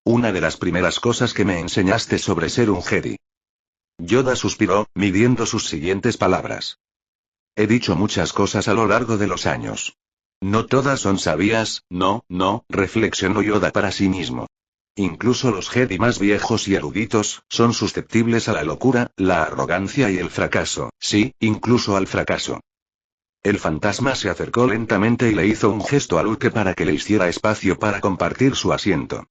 Una de las primeras cosas que me enseñaste sobre ser un Jedi. Yoda suspiró, midiendo sus siguientes palabras. He dicho muchas cosas a lo largo de los años. No todas son sabias, no, reflexionó Yoda para sí mismo. Incluso los Jedi más viejos y eruditos, son susceptibles a la locura, la arrogancia y el fracaso, sí, incluso al fracaso. El fantasma se acercó lentamente y le hizo un gesto a Luke para que le hiciera espacio para compartir su asiento.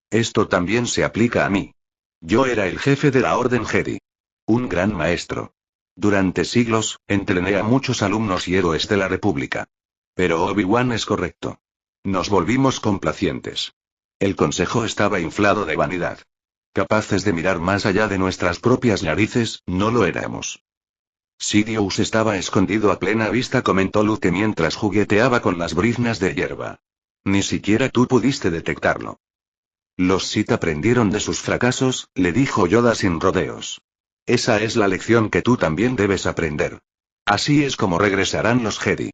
Esto también se aplica a mí. Yo era el jefe de la Orden Jedi. Un gran maestro. Durante siglos, entrené a muchos alumnos y héroes de la República. Pero Obi-Wan es correcto. Nos volvimos complacientes. El consejo estaba inflado de vanidad. Capaces de mirar más allá de nuestras propias narices, no lo éramos. Sidious estaba escondido a plena vista, comentó Luke mientras jugueteaba con las briznas de hierba. Ni siquiera tú pudiste detectarlo. Los Sith aprendieron de sus fracasos, le dijo Yoda sin rodeos. Esa es la lección que tú también debes aprender. Así es como regresarán los Jedi.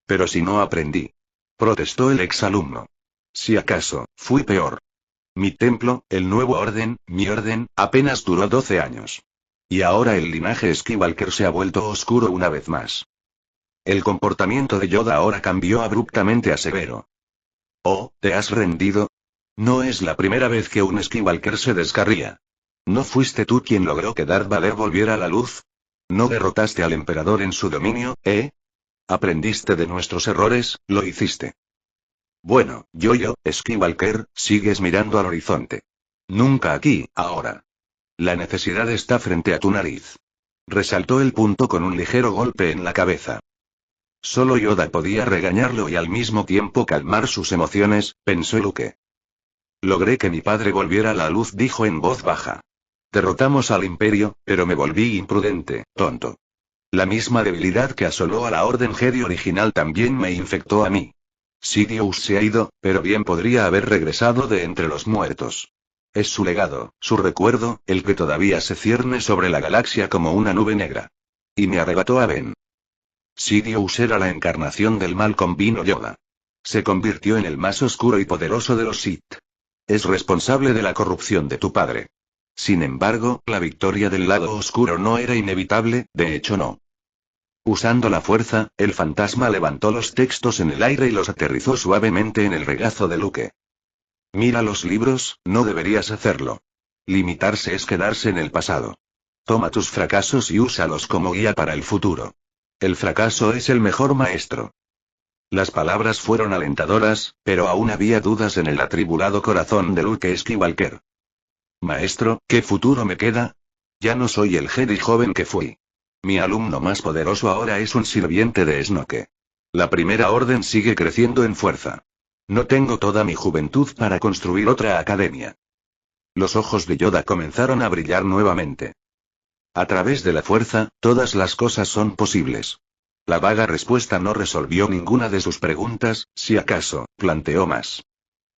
Pero si no aprendí, protestó el exalumno. Si acaso, fui peor. Mi templo, el nuevo orden, mi orden, apenas duró 12 años. Y ahora el linaje Skywalker se ha vuelto oscuro una vez más. El comportamiento de Yoda ahora cambió abruptamente a severo. Oh, ¿te has rendido? No es la primera vez que un Skywalker se descarría. ¿No fuiste tú quien logró que Darth Vader volviera a la luz? ¿No derrotaste al emperador en su dominio, ¿Aprendiste de nuestros errores? Lo hiciste. Bueno, Skywalker, sigues mirando al horizonte. Nunca aquí, ahora. La necesidad está frente a tu nariz. Resaltó el punto con un ligero golpe en la cabeza. Solo Yoda podía regañarlo y al mismo tiempo calmar sus emociones, pensó Luke. Logré que mi padre volviera a la luz, dijo en voz baja. Derrotamos al Imperio, pero me volví imprudente, tonto. La misma debilidad que asoló a la Orden Jedi original también me infectó a mí. Sidious se ha ido, pero bien podría haber regresado de entre los muertos. Es su legado, su recuerdo, el que todavía se cierne sobre la galaxia como una nube negra. Y me arrebató a Ben. Sidious era la encarnación del mal, convino Yoda. Se convirtió en el más oscuro y poderoso de los Sith. Es responsable de la corrupción de tu padre. Sin embargo, la victoria del lado oscuro no era inevitable, de hecho no. Usando la fuerza, el fantasma levantó los textos en el aire y los aterrizó suavemente en el regazo de Luke. Mira los libros, no deberías hacerlo. Limitarse es quedarse en el pasado. Toma tus fracasos y úsalos como guía para el futuro. El fracaso es el mejor maestro. Las palabras fueron alentadoras, pero aún había dudas en el atribulado corazón de Luke Skywalker. Maestro, ¿qué futuro me queda? Ya no soy el Jedi joven que fui. Mi alumno más poderoso ahora es un sirviente de Snoke. La Primera Orden sigue creciendo en fuerza. No tengo toda mi juventud para construir otra academia. Los ojos de Yoda comenzaron a brillar nuevamente. A través de la fuerza, todas las cosas son posibles. La vaga respuesta no resolvió ninguna de sus preguntas, si acaso, planteó más.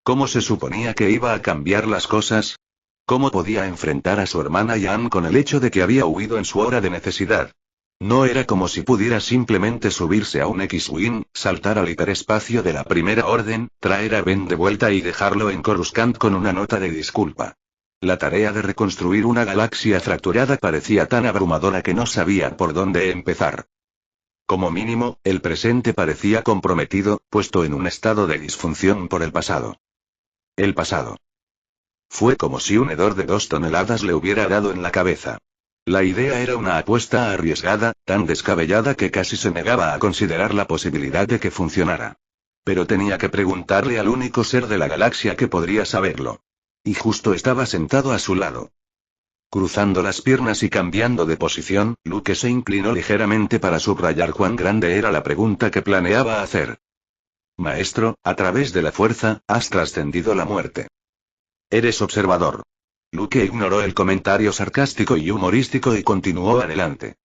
¿Cómo se suponía que iba a cambiar las cosas? ¿Cómo podía enfrentar a su hermana Yan con el hecho de que había huido en su hora de necesidad? No era como si pudiera simplemente subirse a un X-Wing, saltar al hiperespacio de la Primera Orden, traer a Ben de vuelta y dejarlo en Coruscant con una nota de disculpa. La tarea de reconstruir una galaxia fracturada parecía tan abrumadora que no sabía por dónde empezar. Como mínimo, el presente parecía comprometido, puesto en un estado de disfunción por el pasado. El pasado. Fue como si un hedor de 2 toneladas le hubiera dado en la cabeza. La idea era una apuesta arriesgada, tan descabellada que casi se negaba a considerar la posibilidad de que funcionara. Pero tenía que preguntarle al único ser de la galaxia que podría saberlo. Y justo estaba sentado a su lado. Cruzando las piernas y cambiando de posición, Luke se inclinó ligeramente para subrayar cuán grande era la pregunta que planeaba hacer. Maestro, a través de la fuerza, has trascendido la muerte. Eres observador. Luke ignoró el comentario sarcástico y humorístico y continuó adelante.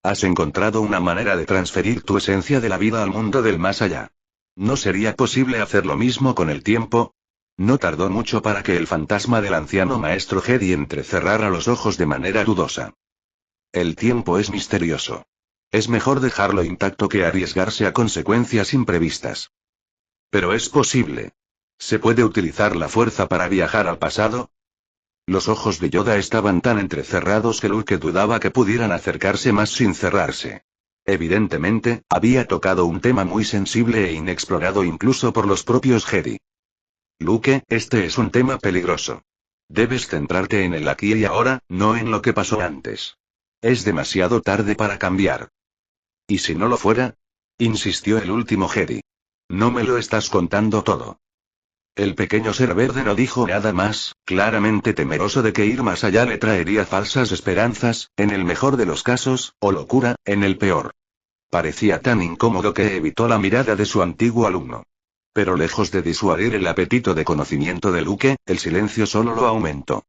Has encontrado una manera de transferir tu esencia de la vida al mundo del más allá. ¿No sería posible hacer lo mismo con el tiempo? No tardó mucho para que el fantasma del anciano maestro Jedi entrecerrara los ojos de manera dudosa. El tiempo es misterioso. Es mejor dejarlo intacto que arriesgarse a consecuencias imprevistas. Pero es posible. ¿Se puede utilizar la fuerza para viajar al pasado? Los ojos de Yoda estaban tan entrecerrados que Luke dudaba que pudieran acercarse más sin cerrarse. Evidentemente, había tocado un tema muy sensible e inexplorado incluso por los propios Jedi. Luke, este es un tema peligroso. Debes centrarte en el aquí y ahora, no en lo que pasó antes. Es demasiado tarde para cambiar. ¿Y si no lo fuera? Insistió el último Jedi. No me lo estás contando todo. El pequeño ser verde no dijo nada más, claramente temeroso de que ir más allá le traería falsas esperanzas, en el mejor de los casos, o locura, en el peor. Parecía tan incómodo que evitó la mirada de su antiguo alumno. Pero lejos de disuadir el apetito de conocimiento de Luke, el silencio solo lo aumentó.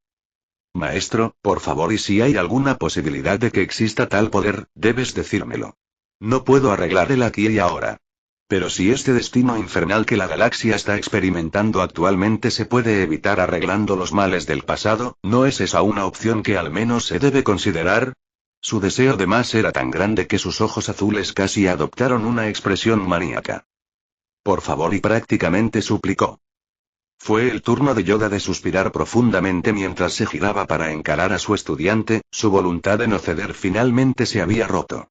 Maestro, por favor, y si hay alguna posibilidad de que exista tal poder, debes decírmelo. No puedo arreglar el aquí y ahora. Pero si este destino infernal que la galaxia está experimentando actualmente se puede evitar arreglando los males del pasado, ¿no es esa una opción que al menos se debe considerar? Su deseo de más era tan grande que sus ojos azules casi adoptaron una expresión maníaca. Por favor, y prácticamente suplicó. Fue el turno de Yoda de suspirar profundamente mientras se giraba para encarar a su estudiante, su voluntad de no ceder finalmente se había roto.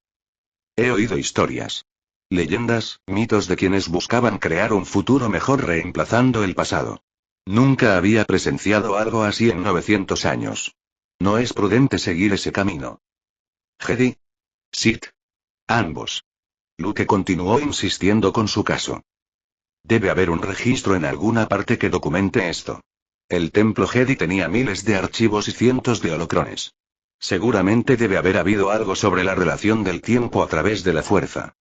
He oído historias. Leyendas, mitos de quienes buscaban crear un futuro mejor reemplazando el pasado. Nunca había presenciado algo así en 900 años. No es prudente seguir ese camino. Jedi. Sith. Ambos. Luke continuó insistiendo con su caso. Debe haber un registro en alguna parte que documente esto. El templo Jedi tenía miles de archivos y cientos de holocrones. Seguramente debe haber habido algo sobre la relación del tiempo a través de la fuerza.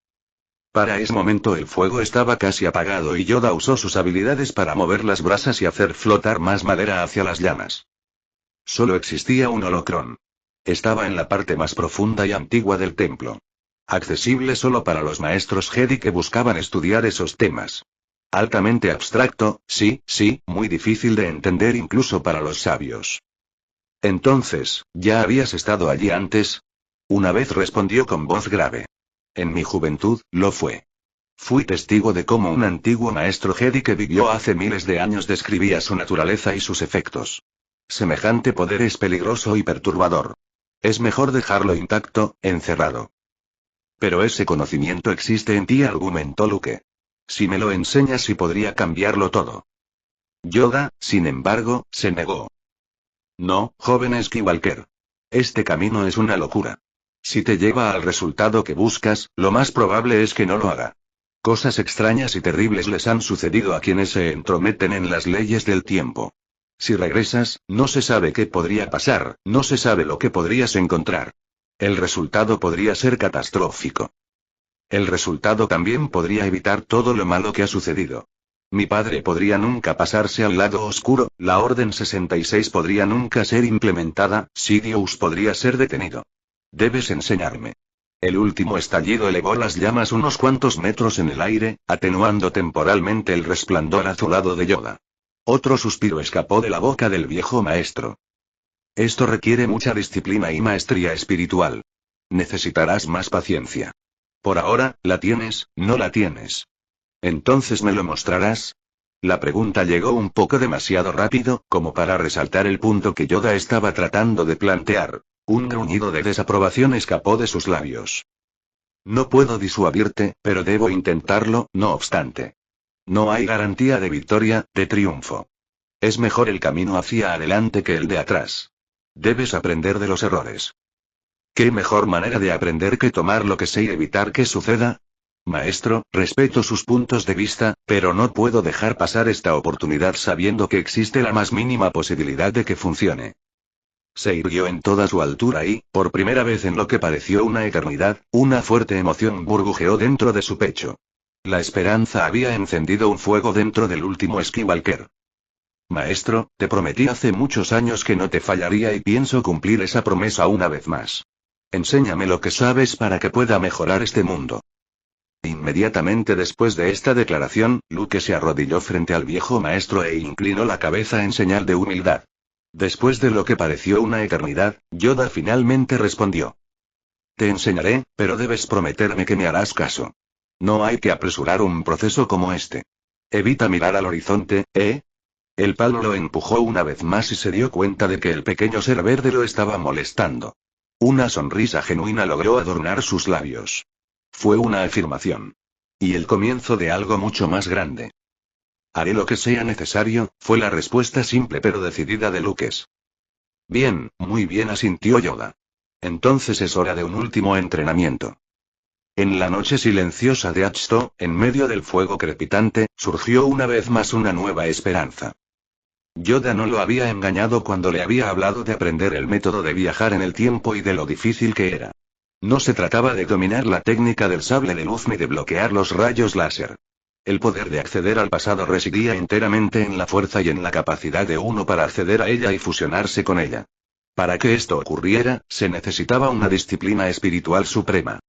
Para ese momento el fuego estaba casi apagado y Yoda usó sus habilidades para mover las brasas y hacer flotar más madera hacia las llamas. Solo existía un holocrón. Estaba en la parte más profunda y antigua del templo. Accesible solo para los maestros Jedi que buscaban estudiar esos temas. Altamente abstracto, sí, muy difícil de entender incluso para los sabios. Entonces, ¿ya habías estado allí antes? Una vez respondió con voz grave. En mi juventud, lo fue. Fui testigo de cómo un antiguo maestro Jedi que vivió hace miles de años describía su naturaleza y sus efectos. Semejante poder es peligroso y perturbador. Es mejor dejarlo intacto, encerrado. Pero ese conocimiento existe en ti, argumentó Luke. Si me lo enseñas, sí podría cambiarlo todo. Yoda, sin embargo, se negó. No, joven Skywalker. Este camino es una locura. Si te lleva al resultado que buscas, lo más probable es que no lo haga. Cosas extrañas y terribles les han sucedido a quienes se entrometen en las leyes del tiempo. Si regresas, no se sabe qué podría pasar, no se sabe lo que podrías encontrar. El resultado podría ser catastrófico. El resultado también podría evitar todo lo malo que ha sucedido. Mi padre podría nunca pasarse al lado oscuro, la Orden 66 podría nunca ser implementada, Sidious podría ser detenido. Debes enseñarme. El último estallido elevó las llamas unos cuantos metros en el aire, atenuando temporalmente el resplandor azulado de Yoda. Otro suspiro escapó de la boca del viejo maestro. Esto requiere mucha disciplina y maestría espiritual. Necesitarás más paciencia. Por ahora, ¿la tienes, no la tienes? ¿Entonces me lo mostrarás? La pregunta llegó un poco demasiado rápido, como para resaltar el punto que Yoda estaba tratando de plantear. Un gruñido de desaprobación escapó de sus labios. No puedo disuadirte, pero debo intentarlo, no obstante. No hay garantía de victoria, de triunfo. Es mejor el camino hacia adelante que el de atrás. Debes aprender de los errores. ¿Qué mejor manera de aprender que tomar lo que sé y evitar que suceda? Maestro, respeto sus puntos de vista, pero no puedo dejar pasar esta oportunidad sabiendo que existe la más mínima posibilidad de que funcione. Se irguió en toda su altura y, por primera vez en lo que pareció una eternidad, una fuerte emoción burbujeó dentro de su pecho. La esperanza había encendido un fuego dentro del último Skywalker. Maestro, te prometí hace muchos años que no te fallaría y pienso cumplir esa promesa una vez más. Enséñame lo que sabes para que pueda mejorar este mundo. Inmediatamente después de esta declaración, Luke se arrodilló frente al viejo maestro e inclinó la cabeza en señal de humildad. Después de lo que pareció una eternidad, Yoda finalmente respondió. Te enseñaré, pero debes prometerme que me harás caso. No hay que apresurar un proceso como este. Evita mirar al horizonte, ¿eh? El palo lo empujó una vez más y se dio cuenta de que el pequeño ser verde lo estaba molestando. Una sonrisa genuina logró adornar sus labios. Fue una afirmación. Y el comienzo de algo mucho más grande. Haré lo que sea necesario, fue la respuesta simple pero decidida de Luke. Bien, muy bien, asintió Yoda. Entonces es hora de un último entrenamiento. En la noche silenciosa de Ahch-To, en medio del fuego crepitante, surgió una vez más una nueva esperanza. Yoda no lo había engañado cuando le había hablado de aprender el método de viajar en el tiempo y de lo difícil que era. No se trataba de dominar la técnica del sable de luz ni de bloquear los rayos láser. El poder de acceder al pasado residía enteramente en la fuerza y en la capacidad de uno para acceder a ella y fusionarse con ella. Para que esto ocurriera, se necesitaba una disciplina espiritual suprema.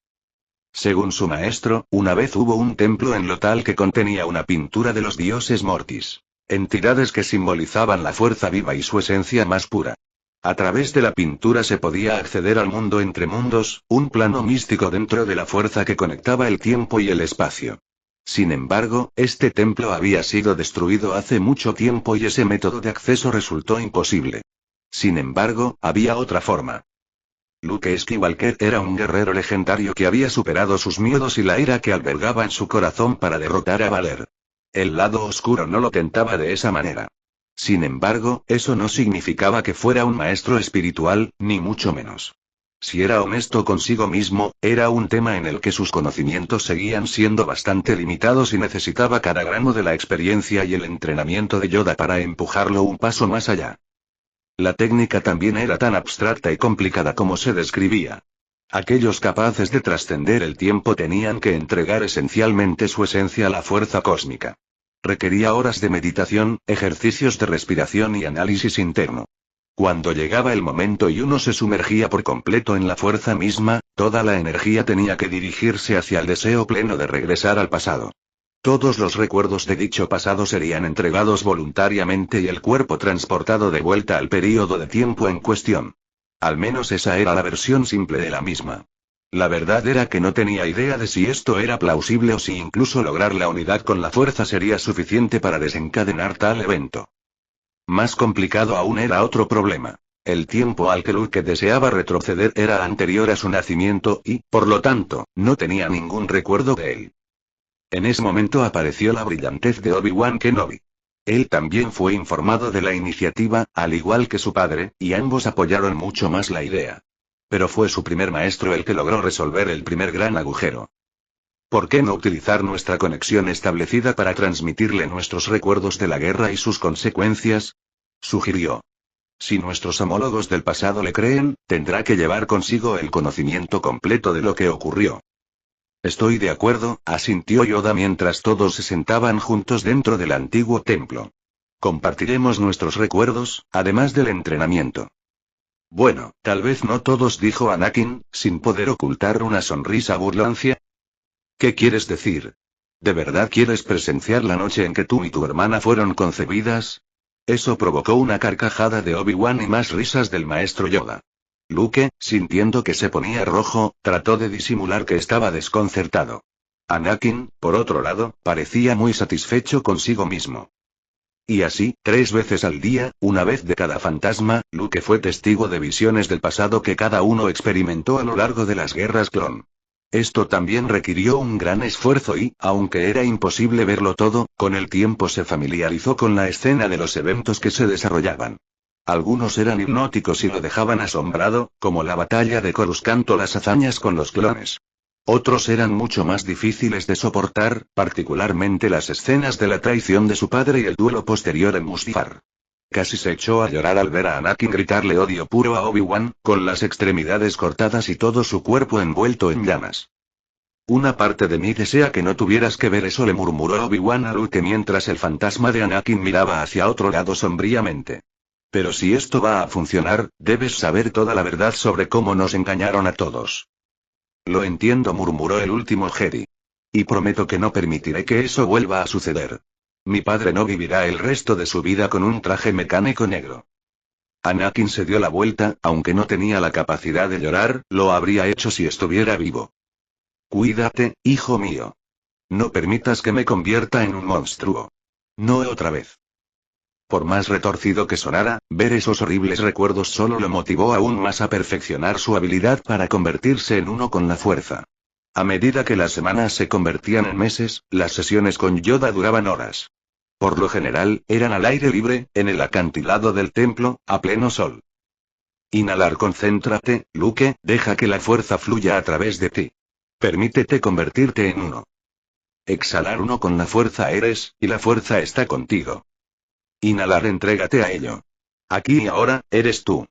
Según su maestro, una vez hubo un templo en Lothal que contenía una pintura de los dioses Mortis. Entidades que simbolizaban la fuerza viva y su esencia más pura. A través de la pintura se podía acceder al mundo entre mundos, un plano místico dentro de la fuerza que conectaba el tiempo y el espacio. Sin embargo, este templo había sido destruido hace mucho tiempo y ese método de acceso resultó imposible. Sin embargo, había otra forma. Luke Skywalker era un guerrero legendario que había superado sus miedos y la ira que albergaba en su corazón para derrotar a Valer. El lado oscuro no lo tentaba de esa manera. Sin embargo, eso no significaba que fuera un maestro espiritual, ni mucho menos. Si era honesto consigo mismo, era un tema en el que sus conocimientos seguían siendo bastante limitados y necesitaba cada grano de la experiencia y el entrenamiento de Yoda para empujarlo un paso más allá. La técnica también era tan abstracta y complicada como se describía. Aquellos capaces de trascender el tiempo tenían que entregar esencialmente su esencia a la fuerza cósmica. Requería horas de meditación, ejercicios de respiración y análisis interno. Cuando llegaba el momento y uno se sumergía por completo en la fuerza misma, toda la energía tenía que dirigirse hacia el deseo pleno de regresar al pasado. Todos los recuerdos de dicho pasado serían entregados voluntariamente y el cuerpo transportado de vuelta al período de tiempo en cuestión. Al menos esa era la versión simple de la misma. La verdad era que no tenía idea de si esto era plausible o si incluso lograr la unidad con la fuerza sería suficiente para desencadenar tal evento. Más complicado aún era otro problema. El tiempo al que Luke deseaba retroceder era anterior a su nacimiento y, por lo tanto, no tenía ningún recuerdo de él. En ese momento apareció la brillantez de Obi-Wan Kenobi. Él también fue informado de la iniciativa, al igual que su padre, y ambos apoyaron mucho más la idea. Pero fue su primer maestro el que logró resolver el primer gran agujero. ¿Por qué no utilizar nuestra conexión establecida para transmitirle nuestros recuerdos de la guerra y sus consecuencias? Sugirió. Si nuestros homólogos del pasado le creen, tendrá que llevar consigo el conocimiento completo de lo que ocurrió. Estoy de acuerdo, asintió Yoda mientras todos se sentaban juntos dentro del antiguo templo. Compartiremos nuestros recuerdos, además del entrenamiento. Bueno, tal vez no todos, dijo Anakin, sin poder ocultar una sonrisa burlancia. ¿Qué quieres decir? ¿De verdad quieres presenciar la noche en que tú y tu hermana fueron concebidas? Eso provocó una carcajada de Obi-Wan y más risas del maestro Yoda. Luke, sintiendo que se ponía rojo, trató de disimular que estaba desconcertado. Anakin, por otro lado, parecía muy satisfecho consigo mismo. Y así, 3 veces al día, una vez de cada fantasma, Luke fue testigo de visiones del pasado que cada uno experimentó a lo largo de las guerras clon. Esto también requirió un gran esfuerzo y, aunque era imposible verlo todo, con el tiempo se familiarizó con la escena de los eventos que se desarrollaban. Algunos eran hipnóticos y lo dejaban asombrado, como la batalla de Coruscant o las hazañas con los clones. Otros eran mucho más difíciles de soportar, particularmente las escenas de la traición de su padre y el duelo posterior en Mustafar. Casi se echó a llorar al ver a Anakin gritarle odio puro a Obi-Wan, con las extremidades cortadas y todo su cuerpo envuelto en llamas. Una parte de mí desea que no tuvieras que ver eso, le murmuró Obi-Wan a Luke mientras el fantasma de Anakin miraba hacia otro lado sombríamente. Pero si esto va a funcionar, debes saber toda la verdad sobre cómo nos engañaron a todos. Lo entiendo, murmuró el último Jedi. Y prometo que no permitiré que eso vuelva a suceder. Mi padre no vivirá el resto de su vida con un traje mecánico negro. Anakin se dio la vuelta, aunque no tenía la capacidad de llorar, lo habría hecho si estuviera vivo. Cuídate, hijo mío. No permitas que me convierta en un monstruo. No otra vez. Por más retorcido que sonara, ver esos horribles recuerdos solo lo motivó aún más a perfeccionar su habilidad para convertirse en uno con la fuerza. A medida que las semanas se convertían en meses, las sesiones con Yoda duraban horas. Por lo general, eran al aire libre, en el acantilado del templo, a pleno sol. Inhalar, concéntrate, Luke, deja que la fuerza fluya a través de ti. Permítete convertirte en uno. Exhalar, uno con la fuerza eres, y la fuerza está contigo. Inhalar, entrégate a ello. Aquí y ahora, eres tú.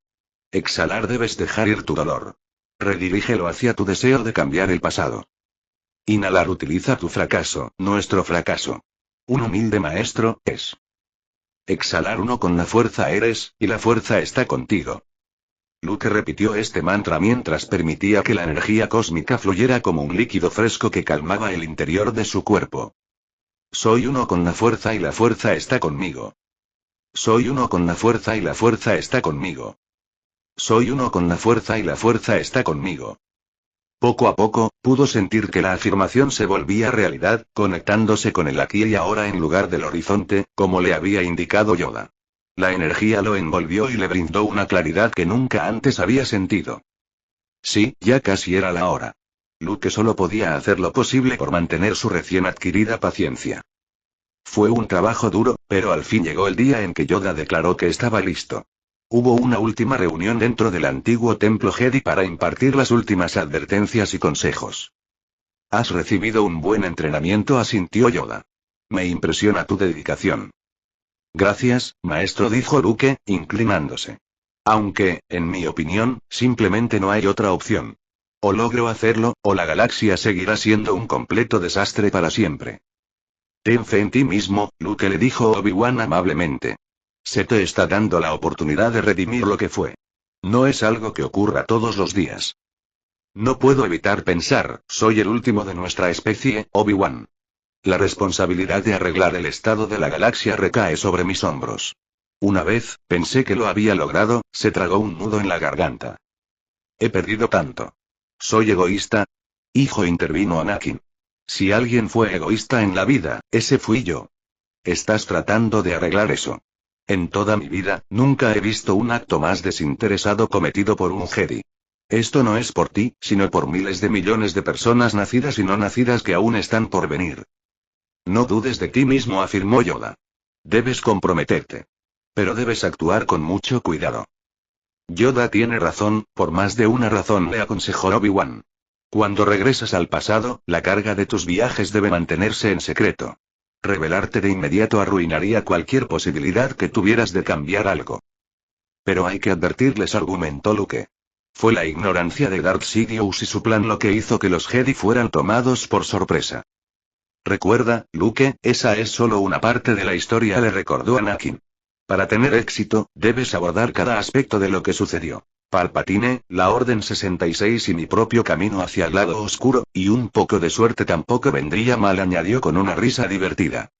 Exhalar, debes dejar ir tu dolor. Redirígelo hacia tu deseo de cambiar el pasado. Inhalar, utiliza tu fracaso, nuestro fracaso. Un humilde maestro, es. Exhalar, uno con la fuerza eres, y la fuerza está contigo. Luke repitió este mantra mientras permitía que la energía cósmica fluyera como un líquido fresco que calmaba el interior de su cuerpo. Soy uno con la fuerza y la fuerza está conmigo. Soy uno con la fuerza y la fuerza está conmigo. Soy uno con la fuerza y la fuerza está conmigo. Poco a poco, pudo sentir que la afirmación se volvía realidad, conectándose con el aquí y ahora en lugar del horizonte, como le había indicado Yoda. La energía lo envolvió y le brindó una claridad que nunca antes había sentido. Sí, ya casi era la hora. Luke solo podía hacer lo posible por mantener su recién adquirida paciencia. Fue un trabajo duro, pero al fin llegó el día en que Yoda declaró que estaba listo. Hubo una última reunión dentro del antiguo templo Jedi para impartir las últimas advertencias y consejos. Has recibido un buen entrenamiento, asintió Yoda. Me impresiona tu dedicación. Gracias, maestro, dijo Luke, inclinándose. Aunque, en mi opinión, simplemente no hay otra opción. O logro hacerlo, o la galaxia seguirá siendo un completo desastre para siempre. Ten fe en ti mismo, Luke, le dijo Obi-Wan amablemente. Se te está dando la oportunidad de redimir lo que fue. No es algo que ocurra todos los días. No puedo evitar pensar, soy el último de nuestra especie, Obi-Wan. La responsabilidad de arreglar el estado de la galaxia recae sobre mis hombros. Una vez, pensé que lo había logrado, se tragó un nudo en la garganta. He perdido tanto. ¿Soy egoísta? Hijo, intervino Anakin. Si alguien fue egoísta en la vida, ese fui yo. Estás tratando de arreglar eso. En toda mi vida, nunca he visto un acto más desinteresado cometido por un Jedi. Esto no es por ti, sino por miles de millones de personas nacidas y no nacidas que aún están por venir. No dudes de ti mismo, afirmó Yoda. Debes comprometerte. Pero debes actuar con mucho cuidado. Yoda tiene razón, por más de una razón, le aconsejó Obi-Wan. Cuando regresas al pasado, la carga de tus viajes debe mantenerse en secreto. Revelarte de inmediato arruinaría cualquier posibilidad que tuvieras de cambiar algo. Pero hay que advertirles, argumentó Luke. Fue la ignorancia de Darth Sidious y su plan lo que hizo que los Jedi fueran tomados por sorpresa. Recuerda, Luke, esa es solo una parte de la historia, le recordó Anakin. Para tener éxito, debes abordar cada aspecto de lo que sucedió. Palpatine, la Orden 66 y mi propio camino hacia el lado oscuro, y un poco de suerte tampoco vendría mal, añadió con una risa divertida.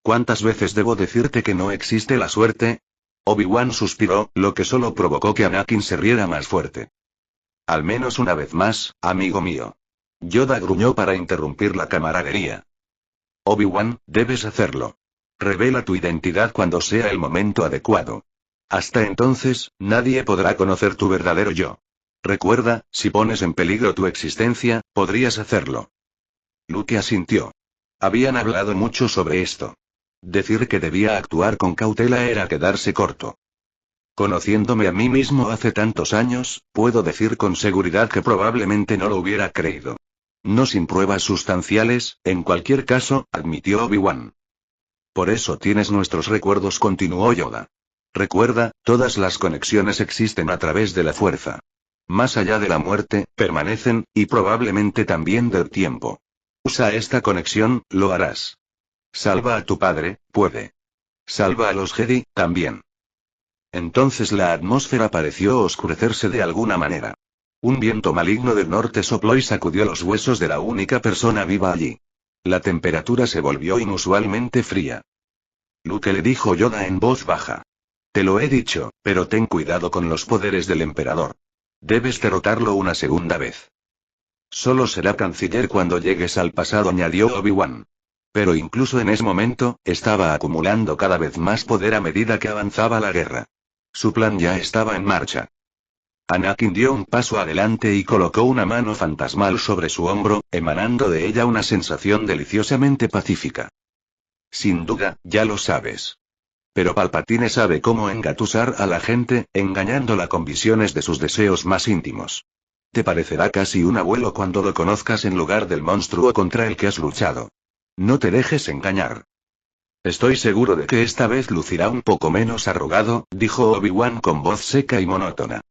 ¿Cuántas veces debo decirte que no existe la suerte? Obi-Wan suspiró, lo que solo provocó que Anakin se riera más fuerte. Al menos una vez más, amigo mío. Yoda gruñó para interrumpir la camaradería. Obi-Wan, debes hacerlo. Revela tu identidad cuando sea el momento adecuado. Hasta entonces, nadie podrá conocer tu verdadero yo. Recuerda, si pones en peligro tu existencia, podrías hacerlo. Luke asintió. Habían hablado mucho sobre esto. Decir que debía actuar con cautela era quedarse corto. Conociéndome a mí mismo hace tantos años, puedo decir con seguridad que probablemente no lo hubiera creído. No sin pruebas sustanciales, en cualquier caso, admitió Obi-Wan. Por eso tienes nuestros recuerdos, continuó Yoda. Recuerda, todas las conexiones existen a través de la fuerza. Más allá de la muerte, permanecen, y probablemente también del tiempo. Usa esta conexión, lo harás. Salva a tu padre, puede. Salva a los Jedi, también. Entonces la atmósfera pareció oscurecerse de alguna manera. Un viento maligno del norte sopló y sacudió los huesos de la única persona viva allí. La temperatura se volvió inusualmente fría. Luke, le dijo Yoda en voz baja. Te lo he dicho, pero ten cuidado con los poderes del emperador. Debes derrotarlo una segunda vez. Solo será canciller cuando llegues al pasado, añadió Obi-Wan. Pero incluso en ese momento, estaba acumulando cada vez más poder a medida que avanzaba la guerra. Su plan ya estaba en marcha. Anakin dio un paso adelante y colocó una mano fantasmal sobre su hombro, emanando de ella una sensación deliciosamente pacífica. Sin duda, ya lo sabes. Pero Palpatine sabe cómo engatusar a la gente, engañándola con visiones de sus deseos más íntimos. Te parecerá casi un abuelo cuando lo conozcas en lugar del monstruo contra el que has luchado. No te dejes engañar. Estoy seguro de que esta vez lucirá un poco menos arrugado, dijo Obi-Wan con voz seca y monótona.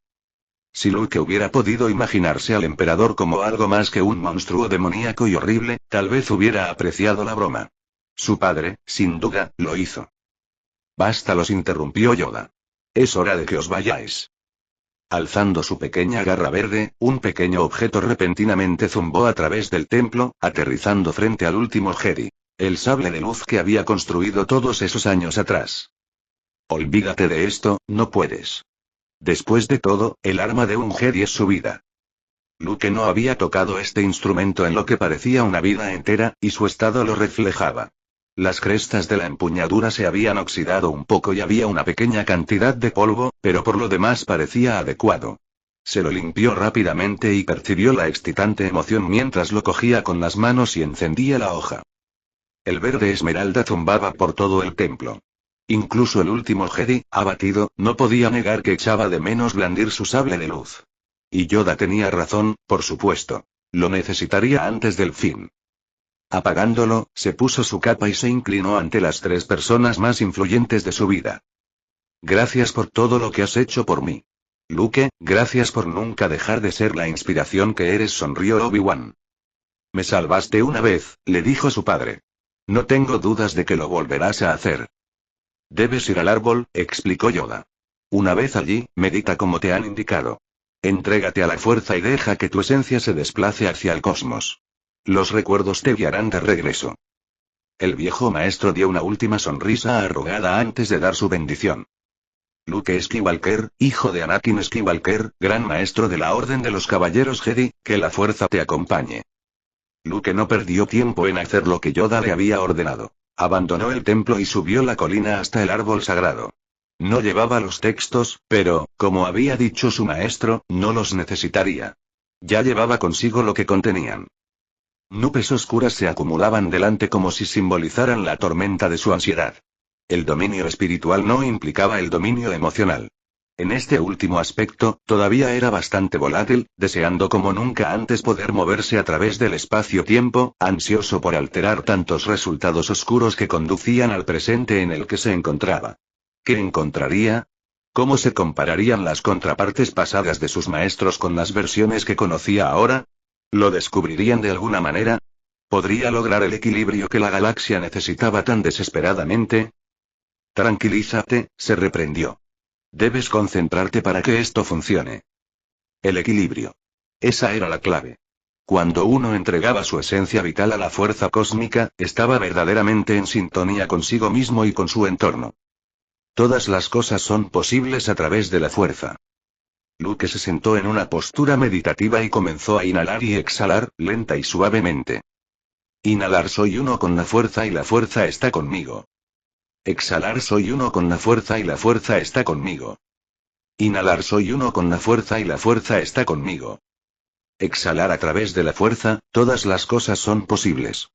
Si Luke hubiera podido imaginarse al emperador como algo más que un monstruo demoníaco y horrible, tal vez hubiera apreciado la broma. Su padre, sin duda, lo hizo. Basta, los interrumpió Yoda. Es hora de que os vayáis. Alzando su pequeña garra verde, un pequeño objeto repentinamente zumbó a través del templo, aterrizando frente al último Jedi. El sable de luz que había construido todos esos años atrás. Olvídate de esto, no puedes. Después de todo, el arma de un Jedi es su vida. Luke no había tocado este instrumento en lo que parecía una vida entera, y su estado lo reflejaba. Las crestas de la empuñadura se habían oxidado un poco y había una pequeña cantidad de polvo, pero por lo demás parecía adecuado. Se lo limpió rápidamente y percibió la excitante emoción mientras lo cogía con las manos y encendía la hoja. El verde esmeralda zumbaba por todo el templo. Incluso el último Jedi, abatido, no podía negar que echaba de menos blandir su sable de luz. Y Yoda tenía razón, por supuesto. Lo necesitaría antes del fin. Apagándolo, se puso su capa y se inclinó ante las 3 personas más influyentes de su vida. Gracias por todo lo que has hecho por mí. Luke, gracias por nunca dejar de ser la inspiración que eres, sonrió Obi-Wan. Me salvaste una vez, le dijo su padre. No tengo dudas de que lo volverás a hacer. Debes ir al árbol, explicó Yoda. Una vez allí, medita como te han indicado. Entrégate a la fuerza y deja que tu esencia se desplace hacia el cosmos. Los recuerdos te guiarán de regreso. El viejo maestro dio una última sonrisa arrugada antes de dar su bendición. Luke Skywalker, hijo de Anakin Skywalker, gran maestro de la Orden de los Caballeros Jedi, que la fuerza te acompañe. Luke no perdió tiempo en hacer lo que Yoda le había ordenado. Abandonó el templo y subió la colina hasta el árbol sagrado. No llevaba los textos, pero, como había dicho su maestro, no los necesitaría. Ya llevaba consigo lo que contenían. Nubes oscuras se acumulaban delante como si simbolizaran la tormenta de su ansiedad. El dominio espiritual no implicaba el dominio emocional. En este último aspecto, todavía era bastante volátil, deseando como nunca antes poder moverse a través del espacio-tiempo, ansioso por alterar tantos resultados oscuros que conducían al presente en el que se encontraba. ¿Qué encontraría? ¿Cómo se compararían las contrapartes pasadas de sus maestros con las versiones que conocía ahora? ¿Lo descubrirían de alguna manera? ¿Podría lograr el equilibrio que la galaxia necesitaba tan desesperadamente? Tranquilízate, se reprendió. Debes concentrarte para que esto funcione. El equilibrio. Esa era la clave. Cuando uno entregaba su esencia vital a la fuerza cósmica, estaba verdaderamente en sintonía consigo mismo y con su entorno. Todas las cosas son posibles a través de la fuerza. Luke se sentó en una postura meditativa y comenzó a inhalar y exhalar, lenta y suavemente. Inhalar: soy uno con la fuerza y la fuerza está conmigo. Exhalar: soy uno con la fuerza y la fuerza está conmigo. Inhalar: soy uno con la fuerza y la fuerza está conmigo. Exhalar: a través de la fuerza, todas las cosas son posibles.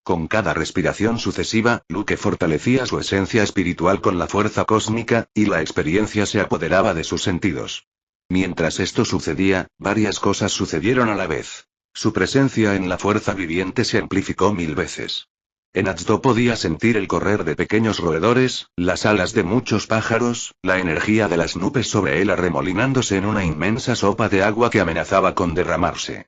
Con cada respiración sucesiva, Luke fortalecía su esencia espiritual con la fuerza cósmica, y la experiencia se apoderaba de sus sentidos. Mientras esto sucedía, varias cosas sucedieron a la vez. Su presencia en la fuerza viviente se amplificó 1000 veces. En Azdo podía sentir el correr de pequeños roedores, las alas de muchos pájaros, la energía de las nubes sobre él arremolinándose en una inmensa sopa de agua que amenazaba con derramarse.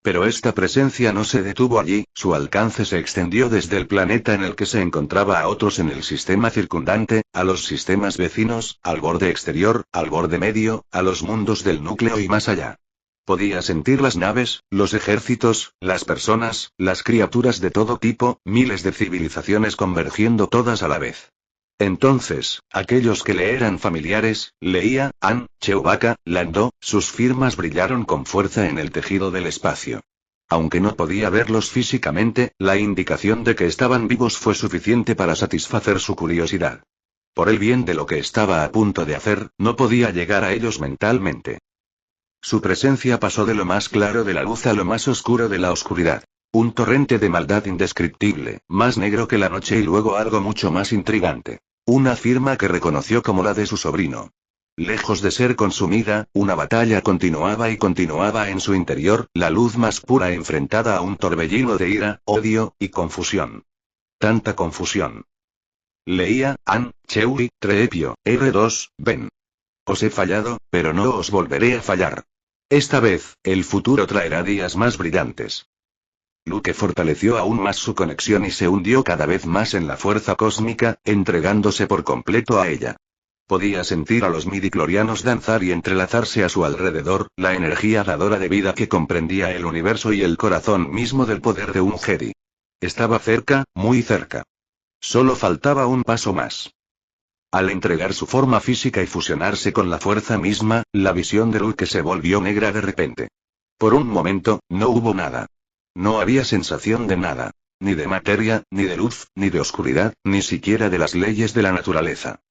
Pero esta presencia no se detuvo allí, su alcance se extendió desde el planeta en el que se encontraba a otros en el sistema circundante, a los sistemas vecinos, al borde exterior, al borde medio, a los mundos del núcleo y más allá. Podía sentir las naves, los ejércitos, las personas, las criaturas de todo tipo, miles de civilizaciones convergiendo todas a la vez. Entonces, aquellos que le eran familiares, Leia, Han, Chewbacca, Lando, sus firmas brillaron con fuerza en el tejido del espacio. Aunque no podía verlos físicamente, la indicación de que estaban vivos fue suficiente para satisfacer su curiosidad. Por el bien de lo que estaba a punto de hacer, no podía llegar a ellos mentalmente. Su presencia pasó de lo más claro de la luz a lo más oscuro de la oscuridad. Un torrente de maldad indescriptible, más negro que la noche y luego algo mucho más intrigante. Una firma que reconoció como la de su sobrino. Lejos de ser consumida, una batalla continuaba y continuaba en su interior, la luz más pura enfrentada a un torbellino de ira, odio, y confusión. Tanta confusión. Leía, Han, Chewie, Treepio, R2, ven. Os he fallado, pero no os volveré a fallar. Esta vez, el futuro traerá días más brillantes. Luke fortaleció aún más su conexión y se hundió cada vez más en la fuerza cósmica, entregándose por completo a ella. Podía sentir a los midichlorianos danzar y entrelazarse a su alrededor, la energía dadora de vida que comprendía el universo y el corazón mismo del poder de un Jedi. Estaba cerca, muy cerca. Solo faltaba un paso más. Al entregar su forma física y fusionarse con la fuerza misma, la visión de Luke se volvió negra de repente. Por un momento, no hubo nada. No había sensación de nada. Ni de materia, ni de luz, ni de oscuridad, ni siquiera de las leyes de la naturaleza.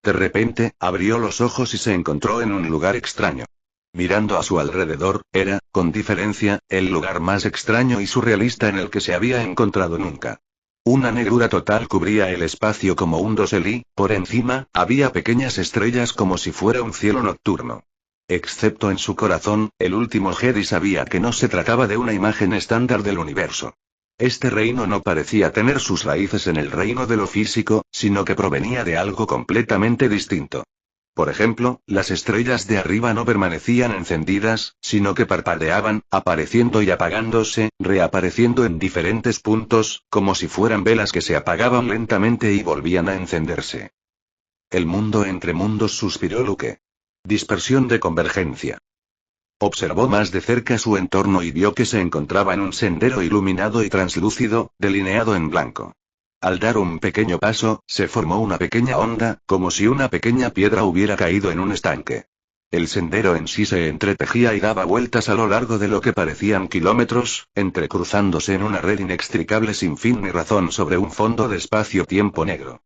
De repente, abrió los ojos y se encontró en un lugar extraño. Mirando a su alrededor, era, con diferencia, el lugar más extraño y surrealista en el que se había encontrado nunca. Una negrura total cubría el espacio como un dosel y, por encima, había pequeñas estrellas como si fuera un cielo nocturno. Excepto en su corazón, el último Jedi sabía que no se trataba de una imagen estándar del universo. Este reino no parecía tener sus raíces en el reino de lo físico, sino que provenía de algo completamente distinto. Por ejemplo, las estrellas de arriba no permanecían encendidas, sino que parpadeaban, apareciendo y apagándose, reapareciendo en diferentes puntos, como si fueran velas que se apagaban lentamente y volvían a encenderse. El mundo entre mundos, suspiró Luke. Dispersión de convergencia. Observó más de cerca su entorno y vio que se encontraba en un sendero iluminado y translúcido, delineado en blanco. Al dar un pequeño paso, se formó una pequeña onda, como si una pequeña piedra hubiera caído en un estanque. El sendero en sí se entretejía y daba vueltas a lo largo de lo que parecían kilómetros, entrecruzándose en una red inextricable sin fin ni razón sobre un fondo de espacio-tiempo negro.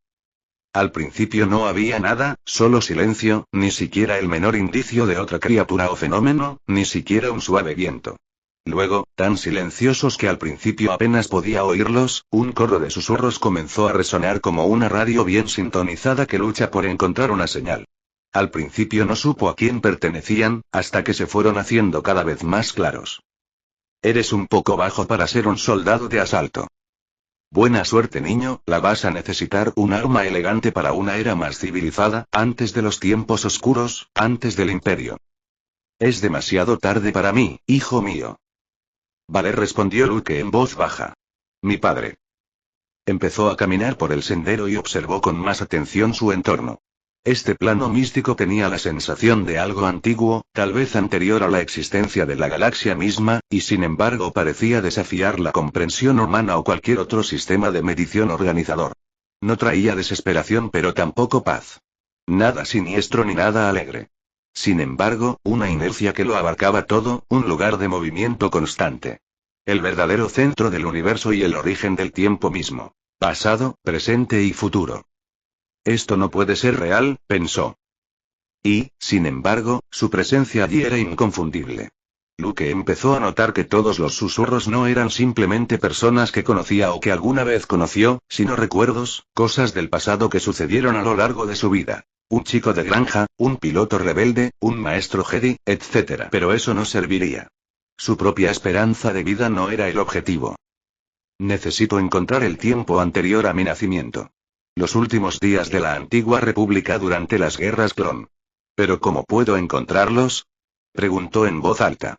Al principio no había nada, solo silencio, ni siquiera el menor indicio de otra criatura o fenómeno, ni siquiera un suave viento. Luego, tan silenciosos que al principio apenas podía oírlos, un coro de susurros comenzó a resonar como una radio bien sintonizada que lucha por encontrar una señal. Al principio no supo a quién pertenecían, hasta que se fueron haciendo cada vez más claros. Eres un poco bajo para ser un soldado de asalto. Buena suerte, niño, la vas a necesitar, un arma elegante para una era más civilizada, antes de los tiempos oscuros, antes del imperio. Es demasiado tarde para mí, hijo mío. Vale, respondió Luke en voz baja. Mi padre. Empezó a caminar por el sendero y observó con más atención su entorno. Este plano místico tenía la sensación de algo antiguo, tal vez anterior a la existencia de la galaxia misma, y sin embargo parecía desafiar la comprensión humana o cualquier otro sistema de medición organizador. No traía desesperación pero tampoco paz. Nada siniestro ni nada alegre. Sin embargo, una inercia que lo abarcaba todo, un lugar de movimiento constante. El verdadero centro del universo y el origen del tiempo mismo. Pasado, presente y futuro. Esto no puede ser real, pensó. Y, sin embargo, su presencia allí era inconfundible. Luke empezó a notar que todos los susurros no eran simplemente personas que conocía o que alguna vez conoció, sino recuerdos, cosas del pasado que sucedieron a lo largo de su vida. Un chico de granja, un piloto rebelde, un maestro Jedi, etc. Pero eso no serviría. Su propia esperanza de vida no era el objetivo. Necesito encontrar el tiempo anterior a mi nacimiento. Los últimos días de la antigua república durante las guerras clon. ¿Pero cómo puedo encontrarlos? Preguntó en voz alta.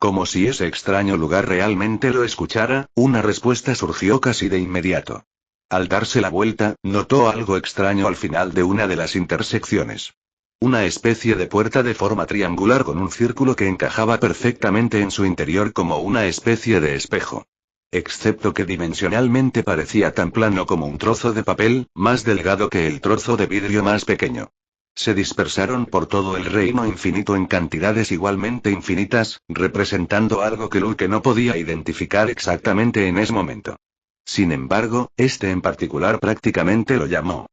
Como si ese extraño lugar realmente lo escuchara, una respuesta surgió casi de inmediato. Al darse la vuelta, notó algo extraño al final de una de las intersecciones. Una especie de puerta de forma triangular con un círculo que encajaba perfectamente en su interior como una especie de espejo. Excepto que dimensionalmente parecía tan plano como un trozo de papel, más delgado que el trozo de vidrio más pequeño. Se dispersaron por todo el reino infinito en cantidades igualmente infinitas, representando algo que Luke no podía identificar exactamente en ese momento. Sin embargo, este en particular prácticamente lo llamó.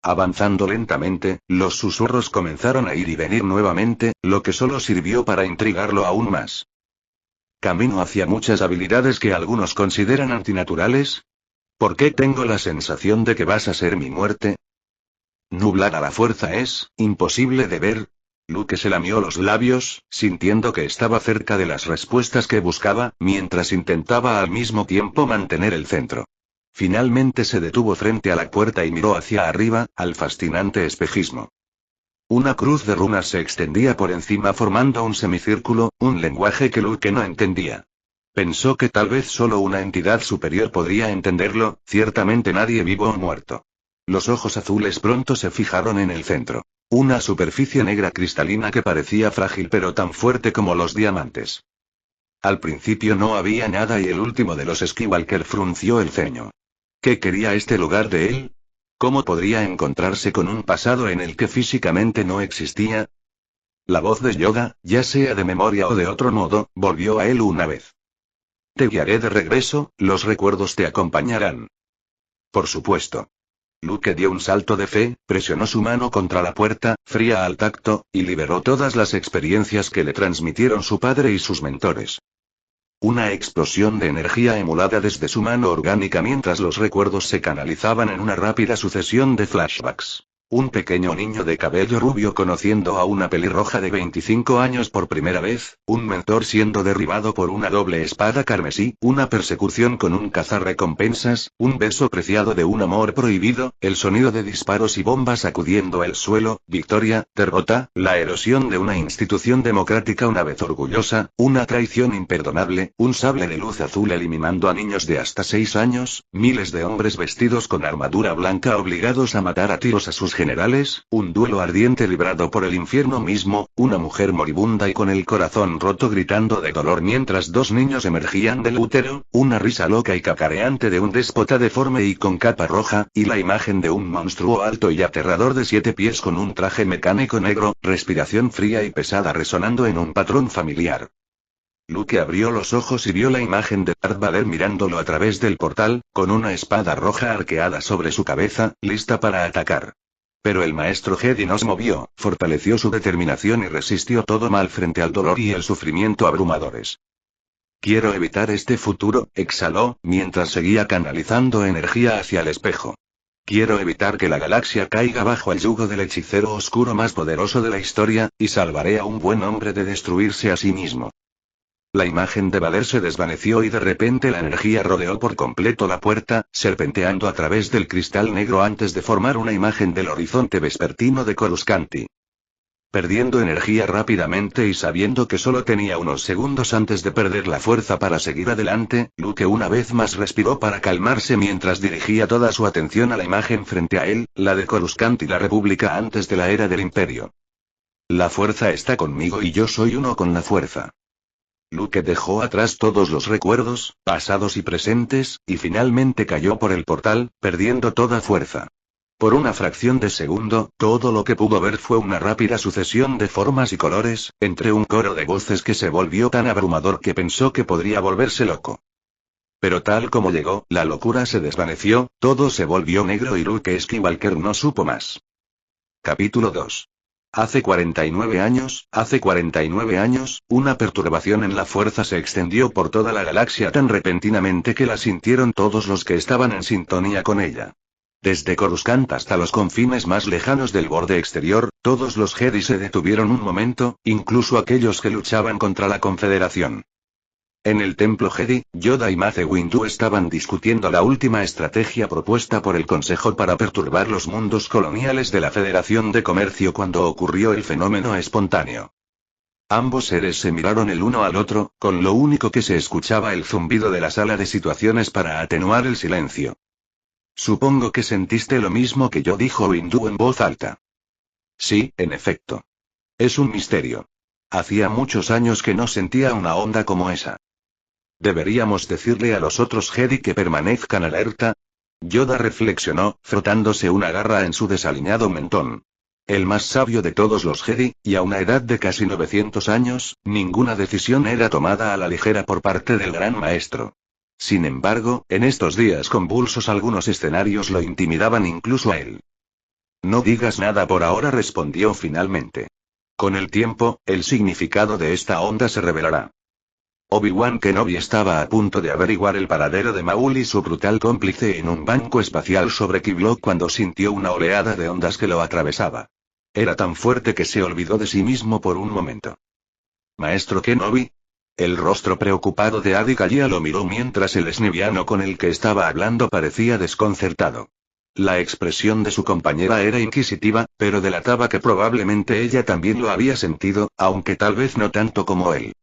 Avanzando lentamente, los susurros comenzaron a ir y venir nuevamente, lo que solo sirvió para intrigarlo aún más. ¿Camino hacia muchas habilidades que algunos consideran antinaturales? ¿Por qué tengo la sensación de que vas a ser mi muerte? Nublar a la fuerza es imposible de ver. Luke se lamió los labios, sintiendo que estaba cerca de las respuestas que buscaba, mientras intentaba al mismo tiempo mantener el centro. Finalmente se detuvo frente a la puerta y miró hacia arriba, al fascinante espejismo. Una cruz de runas se extendía por encima formando un semicírculo, un lenguaje que Luke no entendía. Pensó que tal vez solo una entidad superior podría entenderlo, ciertamente nadie vivo o muerto. Los ojos azules pronto se fijaron en el centro. Una superficie negra cristalina que parecía frágil pero tan fuerte como los diamantes. Al principio no había nada y el último de los Skywalker frunció el ceño. ¿Qué quería este lugar de él? ¿Cómo podría encontrarse con un pasado en el que físicamente no existía? La voz de Yoda, ya sea de memoria o de otro modo, volvió a él una vez. Te guiaré de regreso, los recuerdos te acompañarán. Por supuesto. Luke dio un salto de fe, presionó su mano contra la puerta, fría al tacto, y liberó todas las experiencias que le transmitieron su padre y sus mentores. Una explosión de energía emulada desde su mano orgánica mientras los recuerdos se canalizaban en una rápida sucesión de flashbacks. Un pequeño niño de cabello rubio conociendo a una pelirroja de 25 años por primera vez, un mentor siendo derribado por una doble espada carmesí, una persecución con un cazarrecompensas, un beso preciado de un amor prohibido, el sonido de disparos y bombas sacudiendo el suelo, victoria, derrota, la erosión de una institución democrática una vez orgullosa, una traición imperdonable, un sable de luz azul eliminando a niños de hasta 6 años, miles de hombres vestidos con armadura blanca obligados a matar a tiros a sus generales, un duelo ardiente librado por el infierno mismo, una mujer moribunda y con el corazón roto gritando de dolor mientras dos niños emergían del útero, una risa loca y cacareante de un déspota deforme y con capa roja, y la imagen de un monstruo alto y aterrador de 7 pies con un traje mecánico negro, respiración fría y pesada resonando en un patrón familiar. Luke abrió los ojos y vio la imagen de Darth Vader mirándolo a través del portal, con una espada roja arqueada sobre su cabeza, lista para atacar. Pero el maestro Jedi no se movió, fortaleció su determinación y resistió todo mal frente al dolor y el sufrimiento abrumadores. Quiero evitar este futuro, exhaló, mientras seguía canalizando energía hacia el espejo. Quiero evitar que la galaxia caiga bajo el yugo del hechicero oscuro más poderoso de la historia, y salvaré a un buen hombre de destruirse a sí mismo. La imagen de Vader se desvaneció y de repente la energía rodeó por completo la puerta, serpenteando a través del cristal negro antes de formar una imagen del horizonte vespertino de Coruscanti. Perdiendo energía rápidamente y sabiendo que solo tenía unos segundos antes de perder la fuerza para seguir adelante, Luke una vez más respiró para calmarse mientras dirigía toda su atención a la imagen frente a él, la de Coruscant y la República antes de la era del Imperio. La fuerza está conmigo y yo soy uno con la fuerza. Luke dejó atrás todos los recuerdos, pasados y presentes, y finalmente cayó por el portal, perdiendo toda fuerza. Por una fracción de segundo, todo lo que pudo ver fue una rápida sucesión de formas y colores, entre un coro de voces que se volvió tan abrumador que pensó que podría volverse loco. Pero tal como llegó, la locura se desvaneció, todo se volvió negro y Luke Skywalker no supo más. Capítulo 2. Hace 49 años, una perturbación en la fuerza se extendió por toda la galaxia tan repentinamente que la sintieron todos los que estaban en sintonía con ella. Desde Coruscant hasta los confines más lejanos del borde exterior, todos los Jedi se detuvieron un momento, incluso aquellos que luchaban contra la Confederación. En el templo Jedi, Yoda y Mace Windu estaban discutiendo la última estrategia propuesta por el Consejo para perturbar los mundos coloniales de la Federación de Comercio cuando ocurrió el fenómeno espontáneo. Ambos seres se miraron el uno al otro, con lo único que se escuchaba el zumbido de la sala de situaciones para atenuar el silencio. Supongo que sentiste lo mismo que yo, dijo Windu en voz alta. Sí, en efecto. Es un misterio. Hacía muchos años que no sentía una onda como esa. ¿Deberíamos decirle a los otros Jedi que permanezcan alerta? Yoda reflexionó, frotándose una garra en su desaliñado mentón. El más sabio de todos los Jedi, y a una edad de casi 900 años, ninguna decisión era tomada a la ligera por parte del Gran Maestro. Sin embargo, en estos días convulsos algunos escenarios lo intimidaban incluso a él. No digas nada por ahora, respondió finalmente. Con el tiempo, el significado de esta onda se revelará. Obi-Wan Kenobi estaba a punto de averiguar el paradero de Maul y su brutal cómplice en un banco espacial sobre Kivlo cuando sintió una oleada de ondas que lo atravesaba. Era tan fuerte que se olvidó de sí mismo por un momento. ¿Maestro Kenobi? El rostro preocupado de Adi Gallia lo miró mientras el esniviano con el que estaba hablando parecía desconcertado. La expresión de su compañera era inquisitiva, pero delataba que probablemente ella también lo había sentido, aunque tal vez no tanto como él.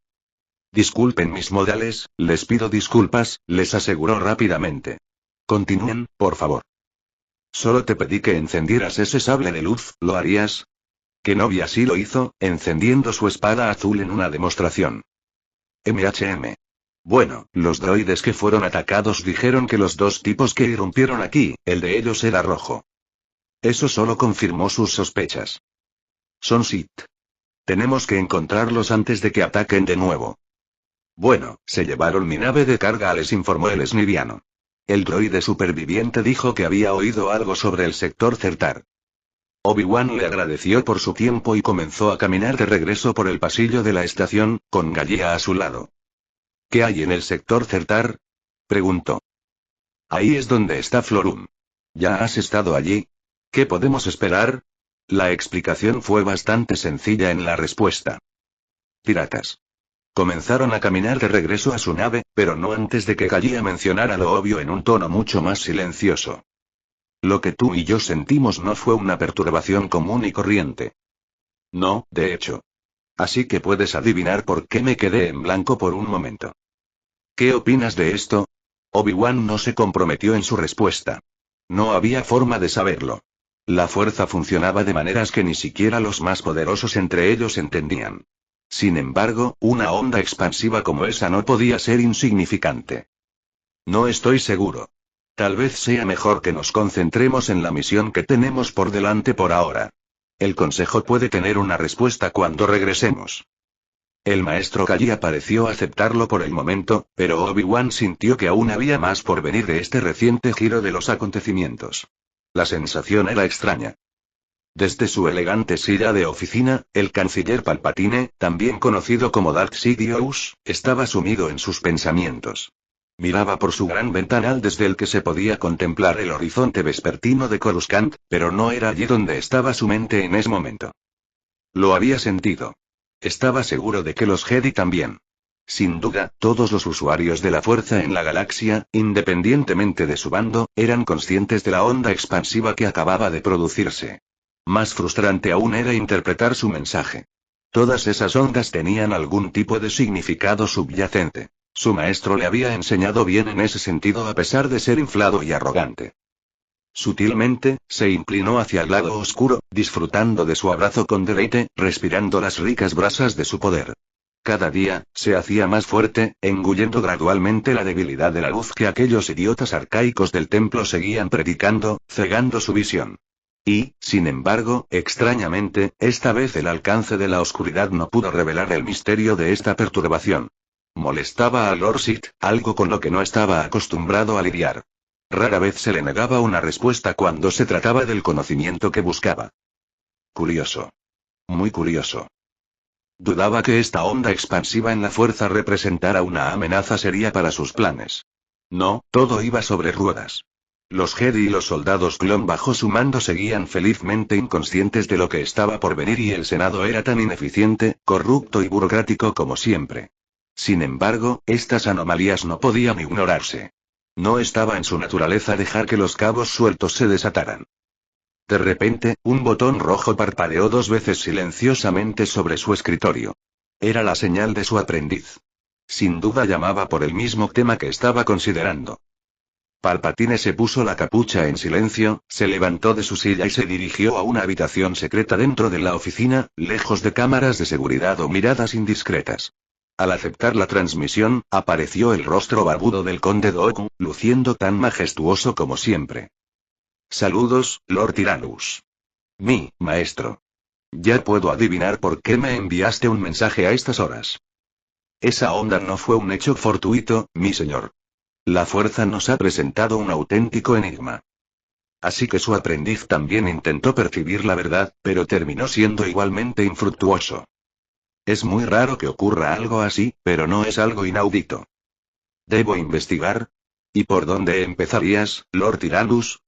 Disculpen mis modales, les pido disculpas, les aseguró rápidamente. Continúen, por favor. Solo te pedí que encendieras ese sable de luz, ¿lo harías? Kenobi así lo hizo, encendiendo su espada azul en una demostración. Bueno, los droides que fueron atacados dijeron que los dos tipos que irrumpieron aquí, el de ellos era rojo. Eso solo confirmó sus sospechas. Son Sith. Tenemos que encontrarlos antes de que ataquen de nuevo. Bueno, se llevaron mi nave de carga, les informó el esniviano. El droide superviviente dijo que había oído algo sobre el sector Certar. Obi-Wan le agradeció por su tiempo y comenzó a caminar de regreso por el pasillo de la estación, con Gallia a su lado. ¿Qué hay en el sector Certar? Preguntó. Ahí es donde está Florum. ¿Ya has estado allí? ¿Qué podemos esperar? La explicación fue bastante sencilla en la respuesta. Piratas. Comenzaron a caminar de regreso a su nave, pero no antes de que Gallia mencionara lo obvio en un tono mucho más silencioso. Lo que tú y yo sentimos no fue una perturbación común y corriente. No, de hecho. Así que puedes adivinar por qué me quedé en blanco por un momento. ¿Qué opinas de esto? Obi-Wan no se comprometió en su respuesta. No había forma de saberlo. La fuerza funcionaba de maneras que ni siquiera los más poderosos entre ellos entendían. Sin embargo, una onda expansiva como esa no podía ser insignificante. No estoy seguro. Tal vez sea mejor que nos concentremos en la misión que tenemos por delante por ahora. El Consejo puede tener una respuesta cuando regresemos. El maestro Gallia pareció aceptarlo por el momento, pero Obi-Wan sintió que aún había más por venir de este reciente giro de los acontecimientos. La sensación era extraña. Desde su elegante silla de oficina, el canciller Palpatine, también conocido como Darth Sidious, estaba sumido en sus pensamientos. Miraba por su gran ventanal desde el que se podía contemplar el horizonte vespertino de Coruscant, pero no era allí donde estaba su mente en ese momento. Lo había sentido. Estaba seguro de que los Jedi también. Sin duda, todos los usuarios de la fuerza en la galaxia, independientemente de su bando, eran conscientes de la onda expansiva que acababa de producirse. Más frustrante aún era interpretar su mensaje. Todas esas ondas tenían algún tipo de significado subyacente. Su maestro le había enseñado bien en ese sentido a pesar de ser inflado y arrogante. Sutilmente, se inclinó hacia el lado oscuro, disfrutando de su abrazo con deleite, respirando las ricas brasas de su poder. Cada día, se hacía más fuerte, engullendo gradualmente la debilidad de la luz que aquellos idiotas arcaicos del templo seguían predicando, cegando su visión. Y, sin embargo, extrañamente, esta vez el alcance de la oscuridad no pudo revelar el misterio de esta perturbación. Molestaba a Lord Sith, algo con lo que no estaba acostumbrado a lidiar. Rara vez se le negaba una respuesta cuando se trataba del conocimiento que buscaba. Curioso. Muy curioso. Dudaba que esta onda expansiva en la fuerza representara una amenaza seria para sus planes. No, todo iba sobre ruedas. Los Jedi y los soldados clon bajo su mando seguían felizmente inconscientes de lo que estaba por venir y el Senado era tan ineficiente, corrupto y burocrático como siempre. Sin embargo, estas anomalías no podían ignorarse. No estaba en su naturaleza dejar que los cabos sueltos se desataran. De repente, un botón rojo parpadeó 2 veces silenciosamente sobre su escritorio. Era la señal de su aprendiz. Sin duda llamaba por el mismo tema que estaba considerando. Palpatine se puso la capucha en silencio, se levantó de su silla y se dirigió a una habitación secreta dentro de la oficina, lejos de cámaras de seguridad o miradas indiscretas. Al aceptar la transmisión, apareció el rostro barbudo del conde Dooku, luciendo tan majestuoso como siempre. Saludos, Lord Tyrannus. Mi maestro. Ya puedo adivinar por qué me enviaste un mensaje a estas horas. Esa onda no fue un hecho fortuito, mi señor. La fuerza nos ha presentado un auténtico enigma. Así que su aprendiz también intentó percibir la verdad, pero terminó siendo igualmente infructuoso. Es muy raro que ocurra algo así, pero no es algo inaudito. ¿Debo investigar? ¿Y por dónde empezarías, Lord Tyrannus?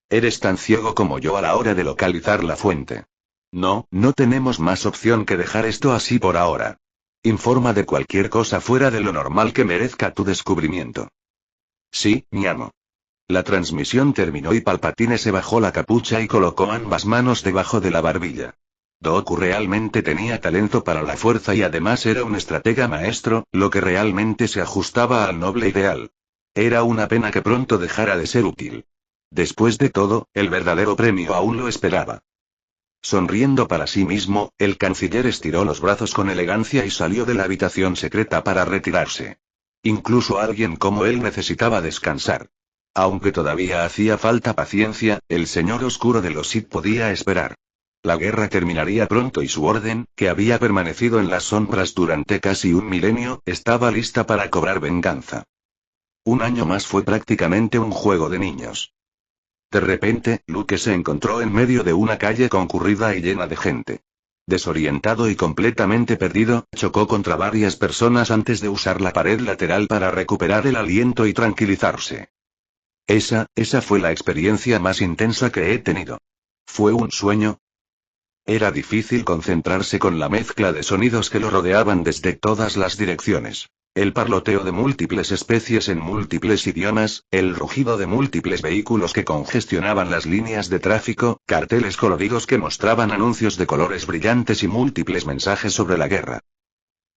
Eres tan ciego como yo a la hora de localizar la fuente. No, no tenemos más opción que dejar esto así por ahora. Informa de cualquier cosa fuera de lo normal que merezca tu descubrimiento. Sí, mi amo. La transmisión terminó y Palpatine se bajó la capucha y colocó ambas manos debajo de la barbilla. Dooku realmente tenía talento para la fuerza y además era un estratega maestro, lo que realmente se ajustaba al noble ideal. Era una pena que pronto dejara de ser útil. Después de todo, el verdadero premio aún lo esperaba. Sonriendo para sí mismo, el canciller estiró los brazos con elegancia y salió de la habitación secreta para retirarse. Incluso alguien como él necesitaba descansar. Aunque todavía hacía falta paciencia, el señor oscuro de los Sith podía esperar. La guerra terminaría pronto y su orden, que había permanecido en las sombras durante casi un milenio, estaba lista para cobrar venganza. Un año más fue prácticamente un juego de niños. De repente, Luke se encontró en medio de una calle concurrida y llena de gente. Desorientado y completamente perdido, chocó contra varias personas antes de usar la pared lateral para recuperar el aliento y tranquilizarse. Esa fue la experiencia más intensa que he tenido. ¿Fue un sueño? Era difícil concentrarse con la mezcla de sonidos que lo rodeaban desde todas las direcciones. El parloteo de múltiples especies en múltiples idiomas, el rugido de múltiples vehículos que congestionaban las líneas de tráfico, carteles coloridos que mostraban anuncios de colores brillantes y múltiples mensajes sobre la guerra.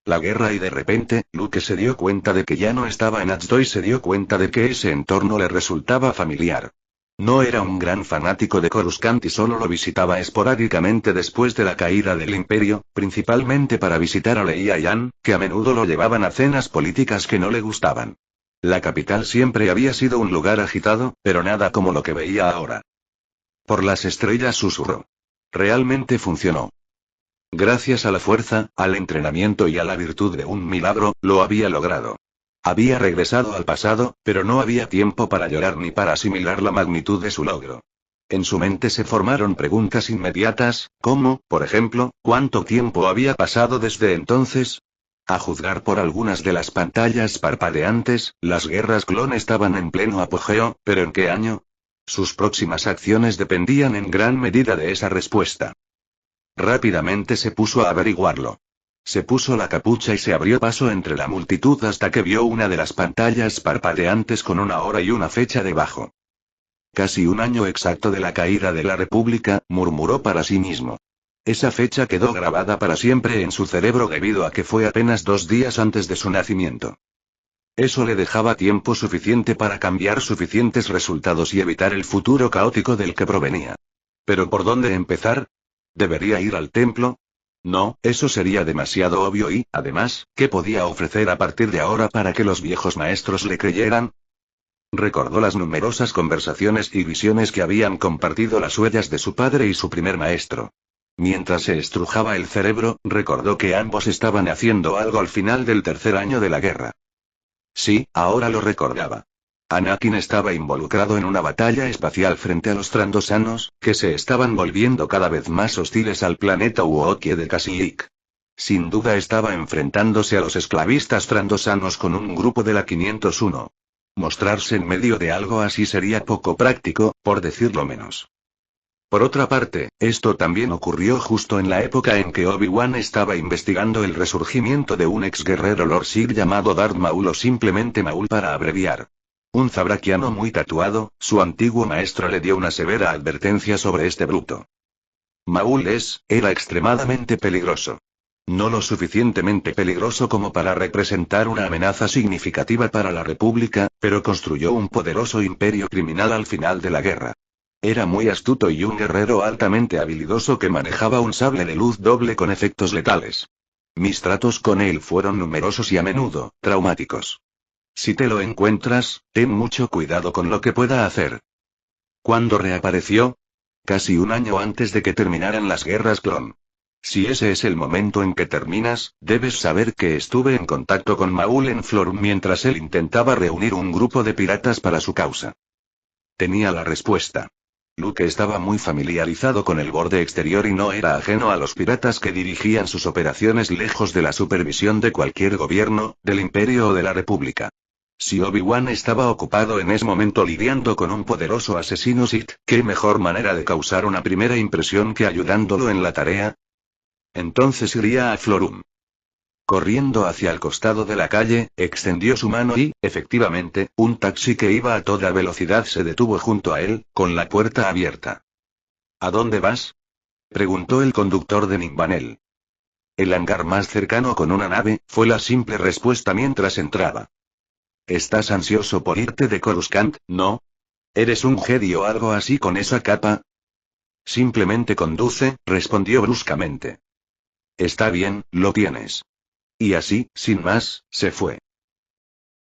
La guerra y de repente, Luke se dio cuenta de que ya no estaba en Azdo y se dio cuenta de que ese entorno le resultaba familiar. No era un gran fanático de Coruscant y solo lo visitaba esporádicamente después de la caída del Imperio, principalmente para visitar a Leia y Anne, que a menudo lo llevaban a cenas políticas que no le gustaban. La capital siempre había sido un lugar agitado, pero nada como lo que veía ahora. Por las estrellas susurró. Realmente funcionó. Gracias a la fuerza, al entrenamiento y a la virtud de un milagro, lo había logrado. Había regresado al pasado, pero no había tiempo para llorar ni para asimilar la magnitud de su logro. En su mente se formaron preguntas inmediatas, como, por ejemplo, ¿cuánto tiempo había pasado desde entonces? A juzgar por algunas de las pantallas parpadeantes, las guerras clon estaban en pleno apogeo, pero ¿en qué año? Sus próximas acciones dependían en gran medida de esa respuesta. Rápidamente se puso a averiguarlo. Se puso la capucha y se abrió paso entre la multitud hasta que vio una de las pantallas parpadeantes con una hora y una fecha debajo. Casi un año exacto de la caída de la República, murmuró para sí mismo. Esa fecha quedó grabada para siempre en su cerebro debido a que fue apenas 2 días antes de su nacimiento. Eso le dejaba tiempo suficiente para cambiar suficientes resultados y evitar el futuro caótico del que provenía. ¿Pero por dónde empezar? ¿Debería ir al templo? No, eso sería demasiado obvio y, además, ¿qué podía ofrecer a partir de ahora para que los viejos maestros le creyeran? Recordó las numerosas conversaciones y visiones que habían compartido las huellas de su padre y su primer maestro. Mientras se estrujaba el cerebro, recordó que ambos estaban haciendo algo al final del 3er año de la guerra. Sí, ahora lo recordaba. Anakin estaba involucrado en una batalla espacial frente a los trandosanos, que se estaban volviendo cada vez más hostiles al planeta Wookiee de Kashyyyk. Sin duda estaba enfrentándose a los esclavistas trandosanos con un grupo de la 501. Mostrarse en medio de algo así sería poco práctico, por decirlo menos. Por otra parte, esto también ocurrió justo en la época en que Obi-Wan estaba investigando el resurgimiento de un ex guerrero Lord Sith llamado Darth Maul o simplemente Maul para abreviar. Un zabraquiano muy tatuado, su antiguo maestro le dio una severa advertencia sobre este bruto. Maul era extremadamente peligroso. No lo suficientemente peligroso como para representar una amenaza significativa para la República, pero construyó un poderoso imperio criminal al final de la guerra. Era muy astuto y un guerrero altamente habilidoso que manejaba un sable de luz doble con efectos letales. Mis tratos con él fueron numerosos y a menudo, traumáticos. Si te lo encuentras, ten mucho cuidado con lo que pueda hacer. ¿Cuándo reapareció? Casi un año antes de que terminaran las guerras clon. Si ese es el momento en que terminas, debes saber que estuve en contacto con Maul en Florum mientras él intentaba reunir un grupo de piratas para su causa. Tenía la respuesta. Luke estaba muy familiarizado con el borde exterior y no era ajeno a los piratas que dirigían sus operaciones lejos de la supervisión de cualquier gobierno, del Imperio o de la República. Si Obi-Wan estaba ocupado en ese momento lidiando con un poderoso asesino Sith, ¿qué mejor manera de causar una primera impresión que ayudándolo en la tarea? Entonces iría a Florum. Corriendo hacia el costado de la calle, extendió su mano y, efectivamente, un taxi que iba a toda velocidad se detuvo junto a él, con la puerta abierta. ¿A dónde vas? Preguntó el conductor de Nimbanel. El hangar más cercano con una nave, fue la simple respuesta mientras entraba. ¿Estás ansioso por irte de Coruscant, no? ¿Eres un Jedi o algo así con esa capa? Simplemente conduce, respondió bruscamente. Está bien, lo tienes. Y así, sin más, se fue.